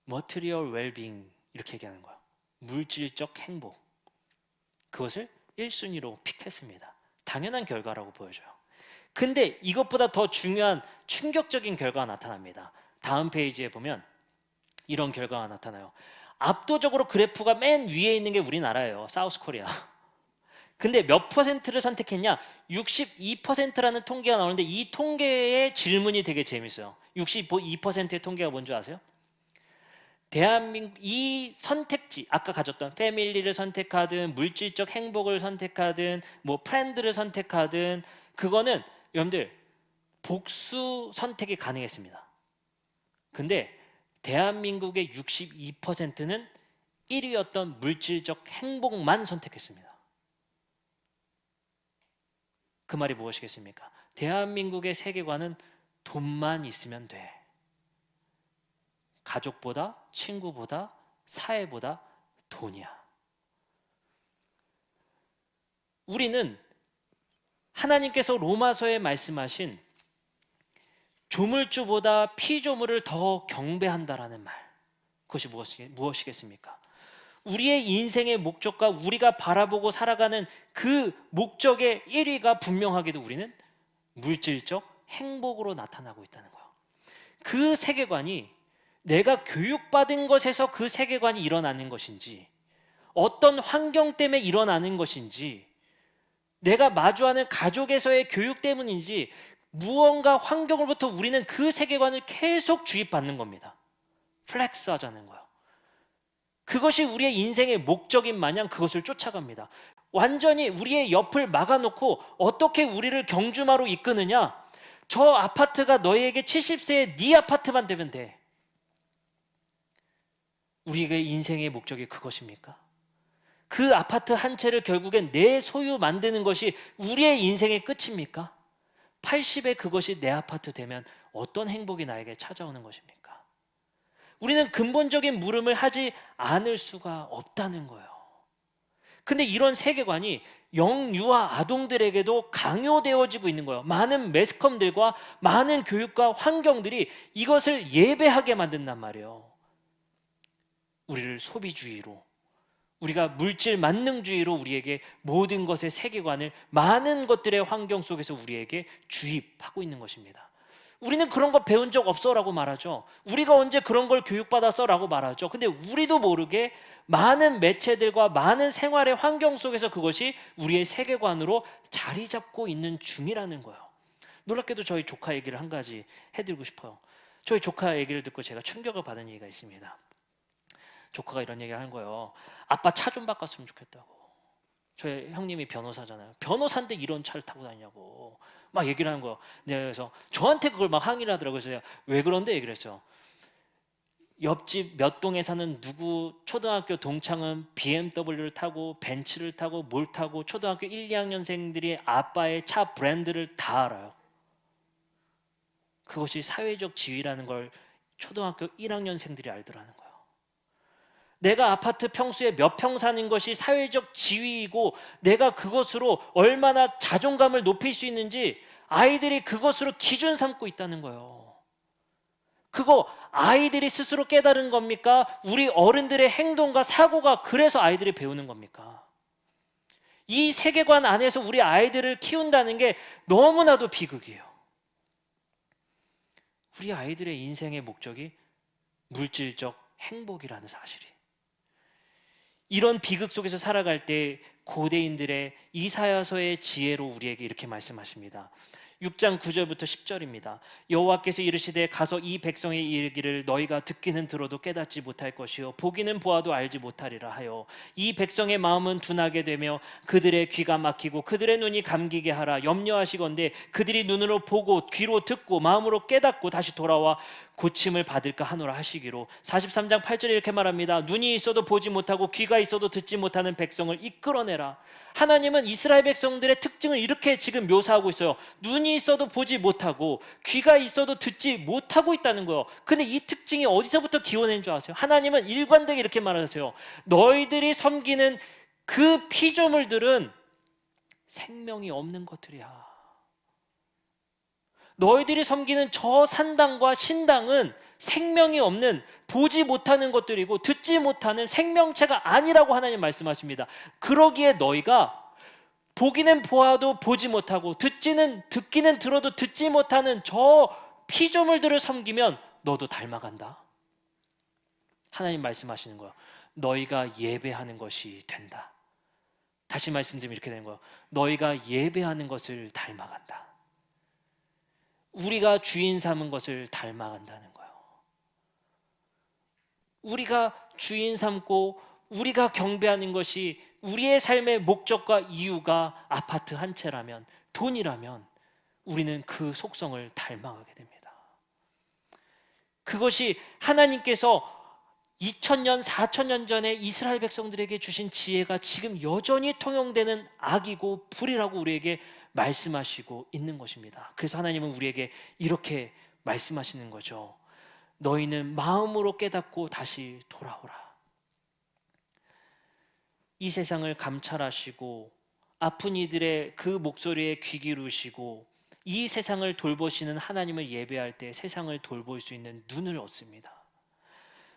material well-being 이렇게 얘기하는 거예요. 물질적 행복. 그것을 1순위로 픽했습니다. 당연한 결과라고 보여져요. 근데 이것보다 더 중요한 충격적인 결과가 나타납니다. 다음 페이지에 보면 이런 결과가 나타나요. 압도적으로 그래프가 맨 위에 있는 게 우리나라예요. 사우스 코리아. 근데 몇 퍼센트를 선택했냐? 62%라는 통계가 나오는데 이 통계의 질문이 되게 재밌어요. 62%의 통계가 뭔지 아세요? 대한민국 이 선택지, 아까 가졌던 패밀리를 선택하든 물질적 행복을 선택하든 뭐 프렌드를 선택하든 그거는 여러분들 복수 선택이 가능했습니다. 근데 대한민국의 62%는 1위였던 물질적 행복만 선택했습니다. 그 말이 무엇이겠습니까? 대한민국의 세계관은 돈만 있으면 돼. 가족보다, 친구보다, 사회보다 돈이야. 우리는 하나님께서 로마서에 말씀하신 조물주보다 피조물을 더 경배한다라는 말, 그것이 무엇이겠습니까? 우리의 인생의 목적과 우리가 바라보고 살아가는 그 목적의 1위가 분명하게도 우리는 물질적 행복으로 나타나고 있다는 거예요. 그 세계관이 내가 교육받은 것에서 그 세계관이 일어나는 것인지, 어떤 환경 때문에 일어나는 것인지, 내가 마주하는 가족에서의 교육 때문인지 무언가 환경으로부터 우리는 그 세계관을 계속 주입받는 겁니다. 플렉스 하자는 거예요. 그것이 우리의 인생의 목적인 마냥 그것을 쫓아갑니다. 완전히 우리의 옆을 막아놓고 어떻게 우리를 경주마로 이끄느냐? 저 아파트가 너에게 70세에 네 아파트만 되면 돼. 우리의 인생의 목적이 그것입니까? 그 아파트 한 채를 결국엔 내 소유 만드는 것이 우리의 인생의 끝입니까? 80에 그것이 내 아파트 되면 어떤 행복이 나에게 찾아오는 것입니까? 우리는 근본적인 물음을 하지 않을 수가 없다는 거예요. 근데 이런 세계관이 영유아 아동들에게도 강요되어지고 있는 거예요. 많은 매스컴들과 많은 교육과 환경들이 이것을 예배하게 만든단 말이에요. 우리를 소비주의로, 우리가 물질 만능주의로 우리에게 모든 것의 세계관을 많은 것들의 환경 속에서 우리에게 주입하고 있는 것입니다. 우리는 그런 거 배운 적 없어 라고 말하죠. 우리가 언제 그런 걸 교육받았어 라고 말하죠. 근데 우리도 모르게 많은 매체들과 많은 생활의 환경 속에서 그것이 우리의 세계관으로 자리 잡고 있는 중이라는 거예요. 놀랍게도 저희 조카 얘기를 한 가지 해드리고 싶어요. 저희 조카 얘기를 듣고 제가 충격을 받은 얘기가 있습니다. 조카가 이런 얘기를 하는 거예요. 아빠 차 좀 바꿨으면 좋겠다고. 저희 형님이 변호사잖아요. 변호사인데 이런 차를 타고 다니냐고 막 얘기를 하는 거예요. 그래서 저한테 그걸 막 항의를 하더라고요. 그래서 왜 그런데 얘기를 했어요. 옆집 몇 동에 사는 누구 초등학교 동창은 BMW를 타고 벤츠를 타고 뭘 타고 초등학교 1, 2학년생들이 아빠의 차 브랜드를 다 알아요. 그것이 사회적 지위라는 걸 초등학교 1학년생들이 알더라는 거예요. 내가 아파트 평수에 몇 평 사는 것이 사회적 지위이고 내가 그것으로 얼마나 자존감을 높일 수 있는지 아이들이 그것으로 기준 삼고 있다는 거예요. 그거 아이들이 스스로 깨달은 겁니까? 우리 어른들의 행동과 사고가 그래서 아이들이 배우는 겁니까? 이 세계관 안에서 우리 아이들을 키운다는 게 너무나도 비극이에요. 우리 아이들의 인생의 목적이 물질적 행복이라는 사실이, 이런 비극 속에서 살아갈 때 고대인들의 이사야서의 지혜로 우리에게 이렇게 말씀하십니다. 6장 9절부터 10절입니다. 여호와께서 이르시되 가서 이 백성의 이르기를 너희가 듣기는 들어도 깨닫지 못할 것이요 보기는 보아도 알지 못하리라 하여 이 백성의 마음은 둔하게 되며 그들의 귀가 막히고 그들의 눈이 감기게 하라. 염려하시건대 그들이 눈으로 보고 귀로 듣고 마음으로 깨닫고 다시 돌아와 고침을 받을까 하노라 하시기로. 43장 8절에 이렇게 말합니다. 눈이 있어도 보지 못하고 귀가 있어도 듣지 못하는 백성을 이끌어내라. 하나님은 이스라엘 백성들의 특징을 이렇게 지금 묘사하고 있어요. 눈이 있어도 보지 못하고 귀가 있어도 듣지 못하고 있다는 거예요. 근데 이 특징이 어디서부터 기원한 줄 아세요? 하나님은 일관되게 이렇게 말하세요. 너희들이 섬기는 그 피조물들은 생명이 없는 것들이야. 너희들이 섬기는 저 산당과 신당은 생명이 없는, 보지 못하는 것들이고 듣지 못하는 생명체가 아니라고 하나님 말씀하십니다. 그러기에 너희가 보기는 보아도 보지 못하고 듣기는 들어도 듣지 못하는 저 피조물들을 섬기면 너도 닮아간다. 하나님 말씀하시는 거야. 너희가 예배하는 것이 된다. 다시 말씀드리면 이렇게 되는 거야. 너희가 예배하는 것을 닮아간다. 우리가 주인 삼은 것을 닮아간다는 거예요. 우리가 주인 삼고 우리가 경배하는 것이 우리의 삶의 목적과 이유가 아파트 한 채라면, 돈이라면 우리는 그 속성을 닮아가게 됩니다. 그것이 하나님께서 2000년, 4000년 전에 이스라엘 백성들에게 주신 지혜가 지금 여전히 통용되는 악이고 불이라고 우리에게 말씀하시고 있는 것입니다. 그래서 하나님은 우리에게 이렇게 말씀하시는 거죠. 너희는 마음으로 깨닫고 다시 돌아오라. 이 세상을 감찰하시고 아픈 이들의 그 목소리에 귀 기울이시고 이 세상을 돌보시는 하나님을 예배할 때 세상을 돌볼 수 있는 눈을 얻습니다.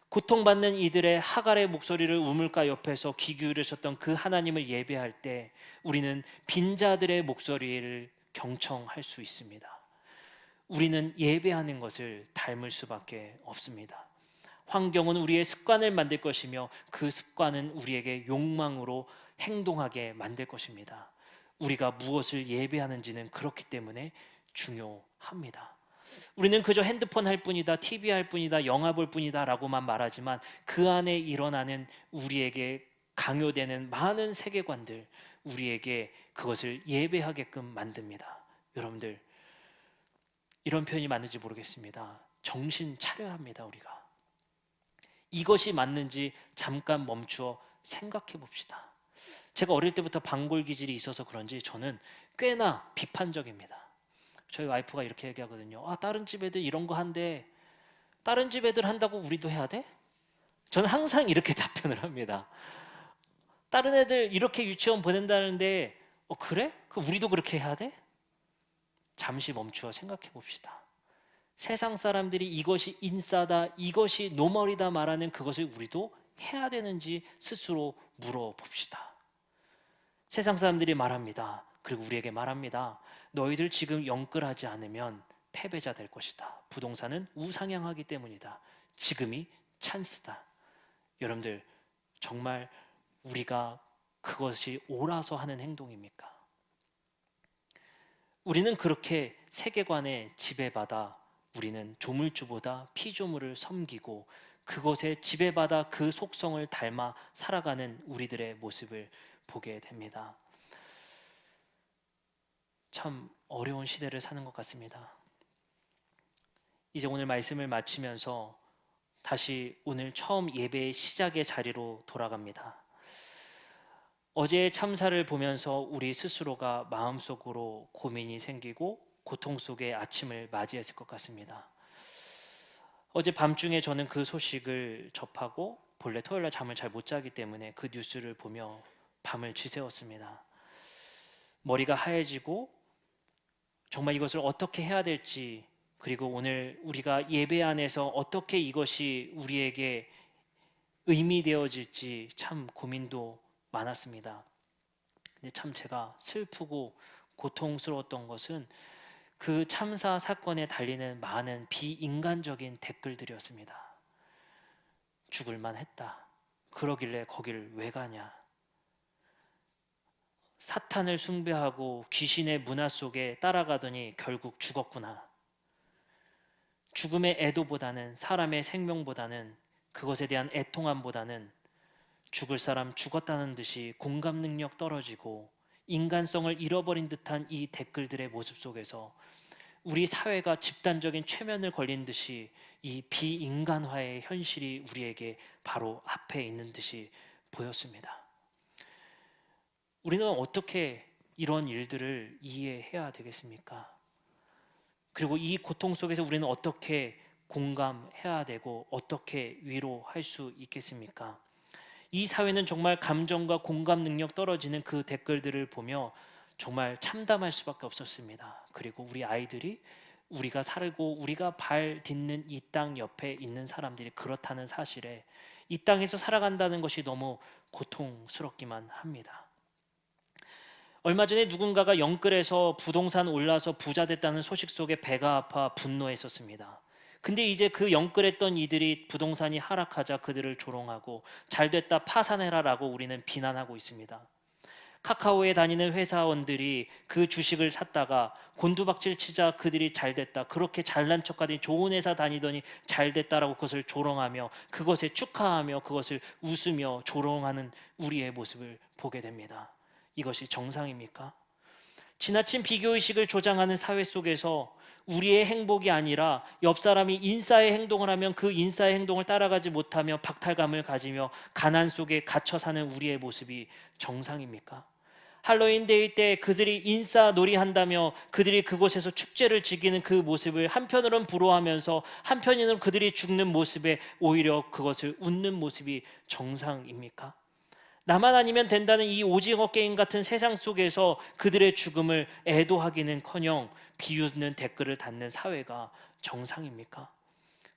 고통받는 이들의 하갈의 목소리를 우물가 옆에서 귀 기울이셨던 그 하나님을 예배할 때 우리는 빈자들의 목소리를 경청할 수 있습니다. 우리는 예배하는 것을 닮을 수밖에 없습니다. 환경은 우리의 습관을 만들 것이며 그 습관은 우리에게 욕망으로 행동하게 만들 것입니다. 우리가 무엇을 예배하는지는 그렇기 때문에 중요합니다. 우리는 그저 핸드폰 할 뿐이다, TV 할 뿐이다, 영화 볼 뿐이다 라고만 말하지만 그 안에 일어나는 우리에게 강요되는 많은 세계관들, 우리에게 그것을 예배하게끔 만듭니다. 여러분들, 이런 표현이 맞는지 모르겠습니다. 정신 차려야 합니다. 우리가 이것이 맞는지 잠깐 멈추어 생각해 봅시다. 제가 어릴 때부터 방골 기질이 있어서 그런지 저는 꽤나 비판적입니다. 저희 와이프가 이렇게 얘기하거든요. 다른 집 애들 이런 거 한대. 다른 집 애들 한다고 우리도 해야 돼? 저는 항상 이렇게 답변을 합니다. 다른 애들 이렇게 유치원 보낸다는데 그래? 우리도 그렇게 해야 돼? 잠시 멈추어 생각해 봅시다. 세상 사람들이 이것이 인싸다, 이것이 노멀이다 말하는 그것을 우리도 해야 되는지 스스로 물어봅시다. 세상 사람들이 말합니다. 그리고 우리에게 말합니다. 너희들 지금 영끌하지 않으면 패배자 될 것이다. 부동산은 우상향하기 때문이다. 지금이 찬스다. 여러분들, 정말 우리가 그것이 옳아서 하는 행동입니까? 우리는 그렇게 세계관에 지배받아 우리는 조물주보다 피조물을 섬기고 그것에 지배받아 그 속성을 닮아 살아가는 우리들의 모습을 보게 됩니다. 참 어려운 시대를 사는 것 같습니다. 이제 오늘 말씀을 마치면서 다시 오늘 처음 예배의 시작의 자리로 돌아갑니다. 어제의 참사를 보면서 우리 스스로가 마음속으로 고민이 생기고 고통 속에 아침을 맞이했을 것 같습니다. 어제 밤중에 저는 그 소식을 접하고 본래 토요일날 잠을 잘 못 자기 때문에 그 뉴스를 보며 밤을 지새웠습니다. 머리가 하얘지고 정말 이것을 어떻게 해야 될지, 그리고 오늘 우리가 예배 안에서 어떻게 이것이 우리에게 의미되어질지 참 고민도 많았습니다. 근데 참 제가 슬프고 고통스러웠던 것은 그 참사 사건에 달리는 많은 비인간적인 댓글들이었습니다. 죽을만 했다. 그러길래 거길 왜 가냐. 사탄을 숭배하고 귀신의 문화 속에 따라가더니 결국 죽었구나. 죽음의 애도보다는, 사람의 생명보다는, 그것에 대한 애통함보다는 죽을 사람 죽었다는 듯이 공감 능력 떨어지고 인간성을 잃어버린 듯한 이 댓글들의 모습 속에서 우리 사회가 집단적인 최면을 걸린 듯이 이 비인간화의 현실이 우리에게 바로 앞에 있는 듯이 보였습니다. 우리는 어떻게 이런 일들을 이해해야 되겠습니까? 그리고 이 고통 속에서 우리는 어떻게 공감해야 되고 어떻게 위로할 수 있겠습니까? 이 사회는 정말 감정과 공감 능력 떨어지는 그 댓글들을 보며 정말 참담할 수밖에 없었습니다. 그리고 우리 아이들이 우리가 살고 우리가 발 딛는 이 땅 옆에 있는 사람들이 그렇다는 사실에 이 땅에서 살아간다는 것이 너무 고통스럽기만 합니다. 얼마 전에 누군가가 영끌에서 부동산 올라서 부자 됐다는 소식 속에 배가 아파 분노했었습니다. 근데 이제 그 영끌했던 이들이 부동산이 하락하자 그들을 조롱하고 잘됐다 파산해라라고 우리는 비난하고 있습니다. 카카오에 다니는 회사원들이 그 주식을 샀다가 곤두박질 치자 그들이 잘됐다, 그렇게 잘난 척하더니 좋은 회사 다니더니 잘됐다라고 그것을 조롱하며 그것에 축하하며 그것을 웃으며 조롱하는 우리의 모습을 보게 됩니다. 이것이 정상입니까? 지나친 비교의식을 조장하는 사회 속에서 우리의 행복이 아니라 옆 사람이 인싸의 행동을 하면 그 인싸의 행동을 따라가지 못하며 박탈감을 가지며 가난 속에 갇혀 사는 우리의 모습이 정상입니까? 할로윈 데이 때 그들이 인싸 놀이한다며 그들이 그곳에서 축제를 즐기는 그 모습을 한편으로는 부러워하면서 한편으로는 그들이 죽는 모습에 오히려 그것을 웃는 모습이 정상입니까? 나만 아니면 된다는 이 오징어 게임 같은 세상 속에서 그들의 죽음을 애도하기는커녕 비웃는 댓글을 달는 사회가 정상입니까?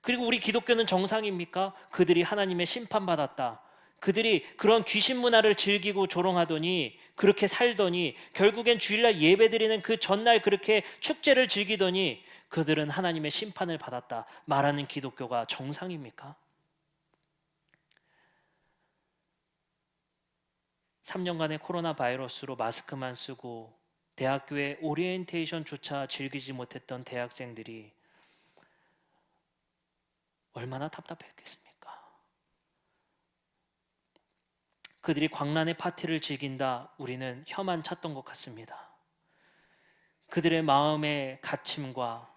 그리고 우리 기독교는 정상입니까? 그들이 하나님의 심판받았다, 그들이 그런 귀신 문화를 즐기고 조롱하더니 그렇게 살더니 결국엔 주일날 예배드리는 그 전날 그렇게 축제를 즐기더니 그들은 하나님의 심판을 받았다 말하는 기독교가 정상입니까? 3년간의 코로나 바이러스로 마스크만 쓰고 대학교의 오리엔테이션조차 즐기지 못했던 대학생들이 얼마나 답답했겠습니까? 그들이 광란의 파티를 즐긴다 우리는 혀만 찼던 것 같습니다. 그들의 마음의 갇힘과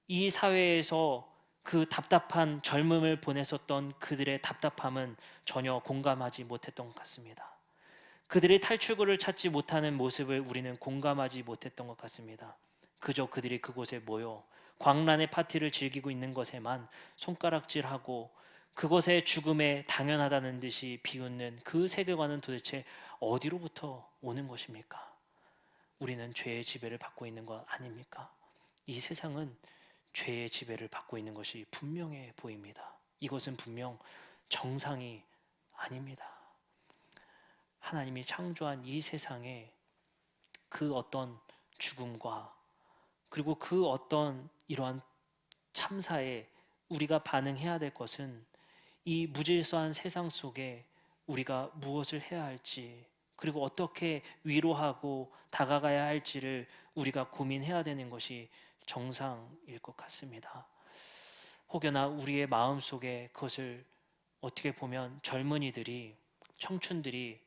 이 사회에서 그 답답한 젊음을 보냈었던 그들의 답답함은 전혀 공감하지 못했던 것 같습니다. 그들의 탈출구를 찾지 못하는 모습을 우리는 공감하지 못했던 것 같습니다. 그저 그들이 그곳에 모여 광란의 파티를 즐기고 있는 것에만 손가락질하고 그것의 죽음에 당연하다는 듯이 비웃는 그 세계관은 도대체 어디로부터 오는 것입니까? 우리는 죄의 지배를 받고 있는 것 아닙니까? 이 세상은 죄의 지배를 받고 있는 것이 분명해 보입니다. 이것은 분명 정상이 아닙니다. 하나님이 창조한 이 세상에 그 어떤 죽음과 그리고 그 어떤 이러한 참사에 우리가 반응해야 될 것은 이 무질서한 세상 속에 우리가 무엇을 해야 할지 그리고 어떻게 위로하고 다가가야 할지를 우리가 고민해야 되는 것이 정상일 것 같습니다. 혹여나 우리의 마음속에 그것을 어떻게 보면 젊은이들이, 청춘들이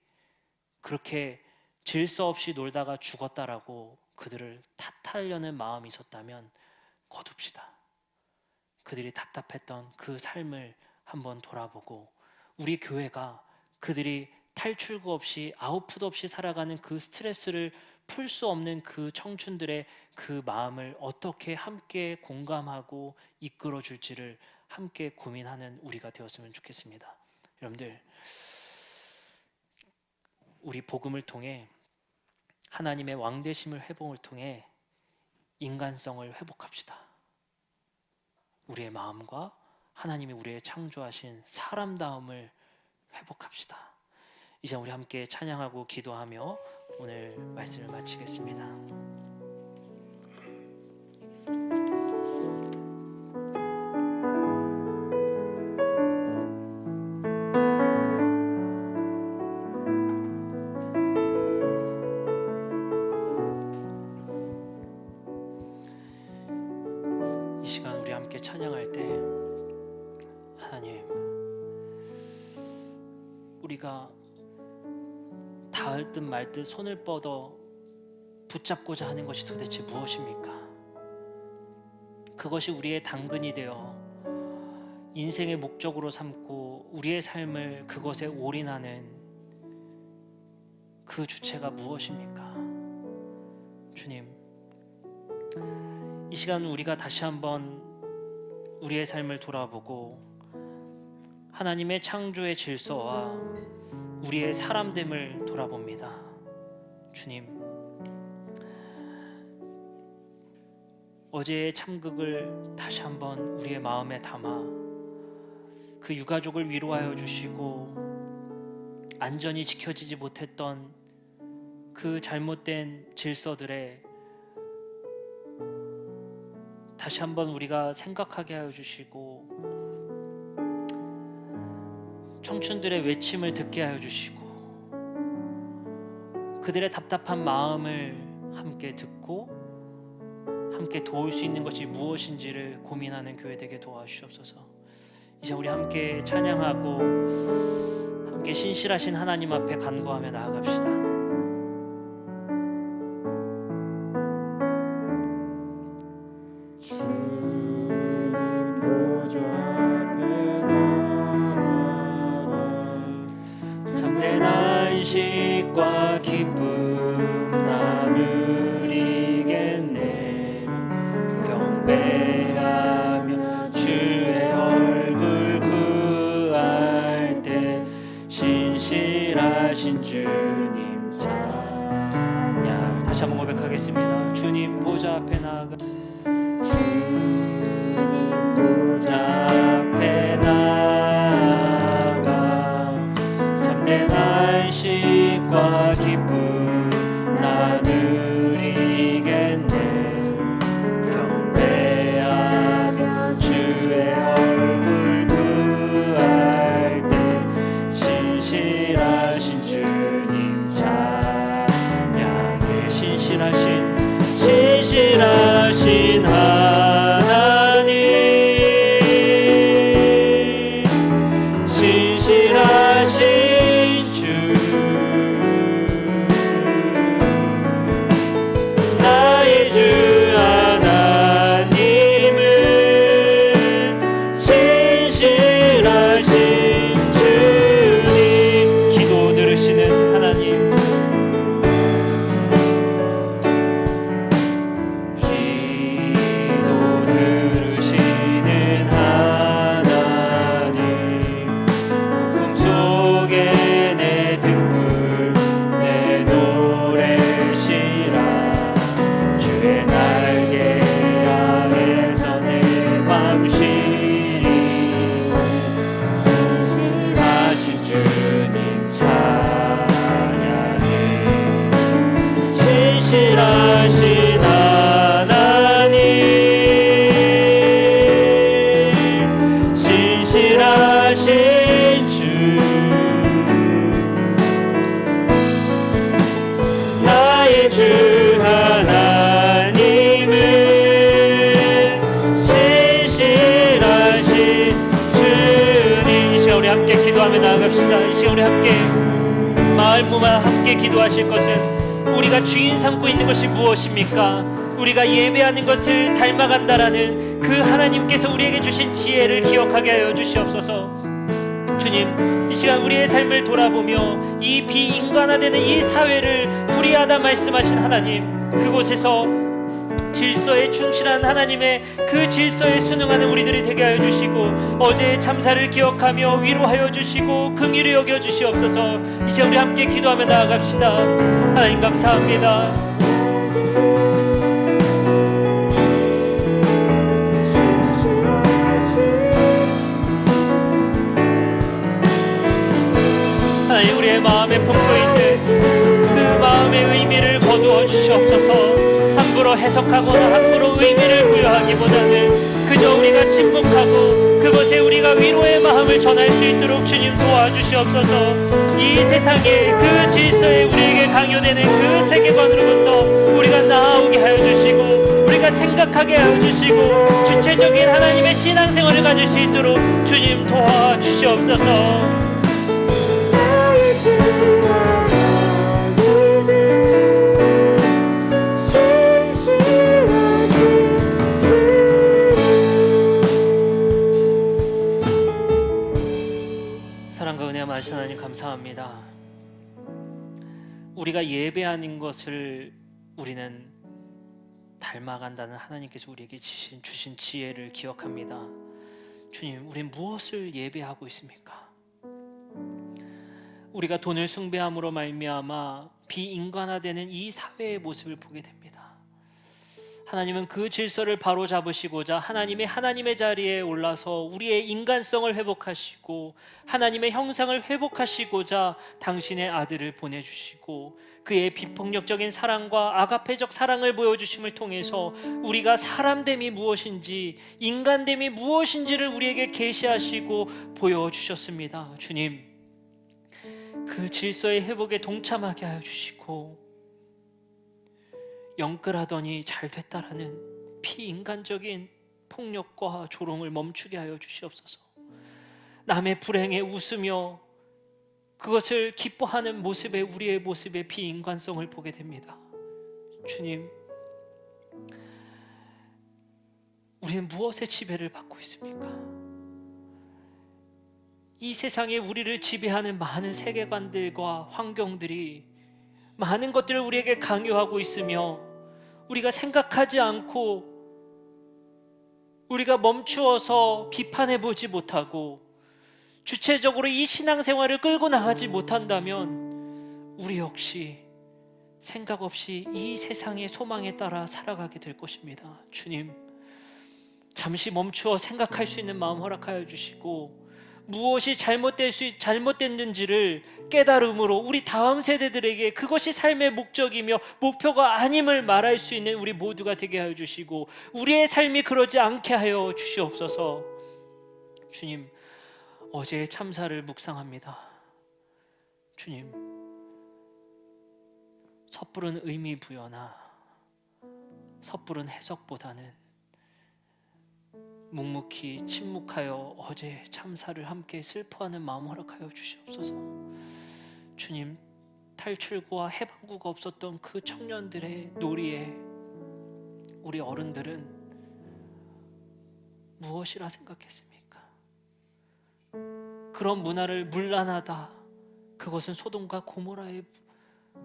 그렇게 질서 없이 놀다가 죽었다라고 그들을 탓하려는 마음이 있었다면 거둡시다. 그들이 답답했던 그 삶을 한번 돌아보고 우리 교회가 그들이 탈출구 없이 아웃풋 없이 살아가는 그 스트레스를 풀 수 없는 그 청춘들의 그 마음을 어떻게 함께 공감하고 이끌어 줄지를 함께 고민하는 우리가 되었으면 좋겠습니다. 여러분들, 우리 복음을 통해 하나님의 왕되심을 회복을 통해 인간성을 회복합시다. 우리의 마음과 하나님이 우리의 창조하신 사람다움을 회복합시다. 이제 우리 함께 찬양하고 기도하며 오늘 말씀을 마치겠습니다. 이 시간 우리 함께 찬양할 때 하나님, 우리가 닿을 듯 말 듯 손을 뻗어 붙잡고자 하는 것이 도대체 무엇입니까? 그것이 우리의 당근이 되어 인생의 목적으로 삼고 우리의 삶을 그것에 올인하는 그 주체가 무엇입니까? 주님, 이 시간 우리가 다시 한번 우리의 삶을 돌아보고 하나님의 창조의 질서와 우리의 사람됨을 돌아봅니다. 주님, 어제의 참극을 다시 한번 우리의 마음에 담아 그 유가족을 위로하여 주시고, 안전이 지켜지지 못했던 그 잘못된 질서들에 다시 한번 우리가 생각하게 하여 주시고, 청춘들의 외침을 듣게 하여 주시고, 그들의 답답한 마음을 함께 듣고 함께 도울 수 있는 것이 무엇인지를 고민하는 교회 되게 도와주시옵소서. 이제 우리 함께 찬양하고 함께 신실하신 하나님 앞에 간구하며 나아갑시다. 주님 보좌 앞에 나아가 참된 안식과 기쁨 나누리겠네. 경배하며 주의 얼굴 구할 때 신실하신 주님 찬양. 다시 한번 고백하겠습니다. 주님 보좌 앞에 나아가, 주님 보좌 앞에 나아가 참된 안식과 기쁨 나누리겠네. 경배하며 주의 얼굴 구할 때 신실하신 주님 찬양해. 신실하신 하나님, 신실하신 주, 나의 주 하나님은 신실하신 주님. 기도 들으시는 하나님, 신실하신 하나님, 신실하신 주, 나의 주 하나님은 신실하신 주님. 이 시간 우리 함께 기도하며 나아갑시다. 이 시간 우리 함께 마을 모아 함께 기도하실 것은, 우리가 주인 삼고 있는 것이 무엇입니까? 우리가 예배하는 것을 닮아간다라는 그 하나님께서 우리에게 주신 지혜를 기억하게 하여 주시옵소서. 주님, 이 시간 우리의 삶을 돌아보며 이 비인간화되는 이 사회를 불의하다 말씀하신 하나님, 그곳에서 질서에 충실한 하나님의 그 질서에 순응하는 우리들이 되게 하여 주시고, 어제의 참사를 기억하며 위로하여 주시고 긍휼히 여겨 주시옵소서. 이제 우리 함께 기도하며 나아갑시다. 하나님 감사합니다. 하나님, 우리의 마음에 품고 있는 그 마음의 의미를 거두어 주시옵소서. 함부로 해석하거나 함부로 의미를 부여하기보다는 그저 우리가 침묵하고 그곳에 우리가 위로의 마음을 전할 수 있도록 주님 도와주시옵소서. 이 세상의 그 질서에 우리에게 강요되는 그 세계관으로부터 우리가 나아오게 하여 주시고, 우리가 생각하게 하여 주시고, 주체적인 하나님의 신앙생활을 가질 수 있도록 주님 도와주시옵소서. 사랑과 은혜와 많으신 하나님 감사합니다. 우리가 예배하는 것을 우리는 닮아간다는 하나님께서 우리에게 주신 지혜를 기억합니다. 주님, 우린 무엇을 예배하고 있습니까? 우리가 돈을 숭배함으로 말미암아 비인간화되는 이 사회의 모습을 보게 됩니다. 하나님은 그 질서를 바로 잡으시고자 하나님의 자리에 올라서 우리의 인간성을 회복하시고 하나님의 형상을 회복하시고자 당신의 아들을 보내주시고 그의 비폭력적인 사랑과 아가페적 사랑을 보여주심을 통해서 우리가 사람됨이 무엇인지 인간됨이 무엇인지를 우리에게 계시하시고 보여주셨습니다. 주님, 그 질서의 회복에 동참하게 하여 주시고 영끌하더니 잘 됐다라는 비인간적인 폭력과 조롱을 멈추게 하여 주시옵소서. 남의 불행에 웃으며 그것을 기뻐하는 모습에 우리의 모습의 비인간성을 보게 됩니다. 주님, 우리는 무엇의 지배를 받고 있습니까? 이 세상에 우리를 지배하는 많은 세계관들과 환경들이 많은 것들을 우리에게 강요하고 있으며 우리가 생각하지 않고 우리가 멈추어서 비판해 보지 못하고 주체적으로 이 신앙생활을 끌고 나가지 못한다면 우리 역시 생각 없이 이 세상의 소망에 따라 살아가게 될 것입니다. 주님, 잠시 멈추어 생각할 수 있는 마음 허락하여 주시고 무엇이 잘못됐는지를 깨달음으로 우리 다음 세대들에게 그것이 삶의 목적이며 목표가 아님을 말할 수 있는 우리 모두가 되게 하여 주시고 우리의 삶이 그러지 않게 하여 주시옵소서. 주님, 어제의 참사를 묵상합니다. 주님, 섣부른 의미 부여나 섣부른 해석보다는 묵묵히 침묵하여 어제의 참사를 함께 슬퍼하는 마음 허락하여 주시옵소서. 주님, 탈출구와 해방구가 없었던 그 청년들의 놀이에 우리 어른들은 무엇이라 생각했습니까? 그런 문화를 문란하다, 그것은 소돔과 고모라의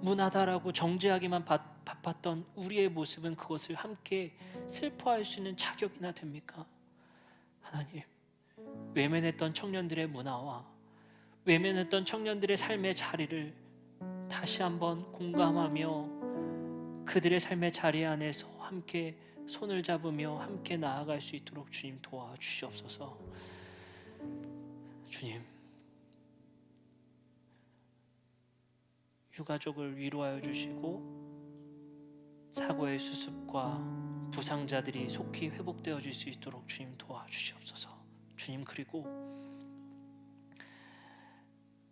문화다라고 정죄하기만 바빴던 우리의 모습은 그것을 함께 슬퍼할 수 있는 자격이나 됩니까? 하나님, 외면했던 청년들의 문화와 외면했던 청년들의 삶의 자리를 다시 한번 공감하며 그들의 삶의 자리 안에서 함께 손을 잡으며 함께 나아갈 수 있도록 주님 도와주시옵소서. 주님, 유가족을 위로하여 주시고 사고의 수습과 부상자들이 속히 회복되어질 수 있도록 주님 도와주시옵소서. 주님, 그리고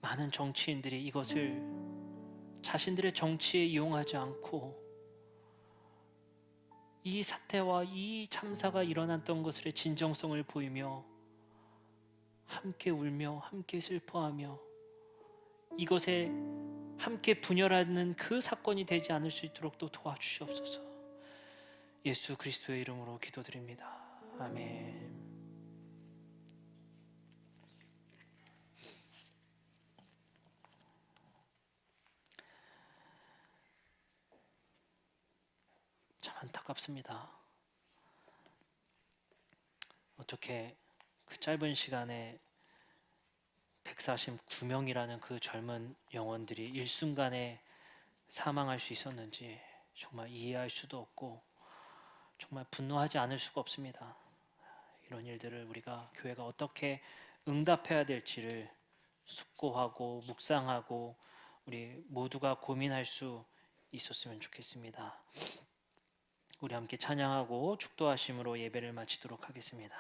많은 정치인들이 이것을 자신들의 정치에 이용하지 않고 이 사태와 이 참사가 일어났던 것의 진정성을 보이며 함께 울며 함께 슬퍼하며 이것에 함께 분열하는 그 사건이 되지 않을 수 있도록 또 도와주시옵소서. 예수 그리스도의 이름으로 기도드립니다. 아멘. 참 안타깝습니다. 어떻게 그 짧은 시간에 149명이라는 그 젊은 영혼들이 일순간에 사망할 수 있었는지 정말 이해할 수도 없고 정말 분노하지 않을 수가 없습니다. 이런 일들을 우리가 교회가 어떻게 응답해야 될지를 숙고하고 묵상하고 우리 모두가 고민할 수 있었으면 좋겠습니다. 우리 함께 찬양하고 축도하심으로 예배를 마치도록 하겠습니다.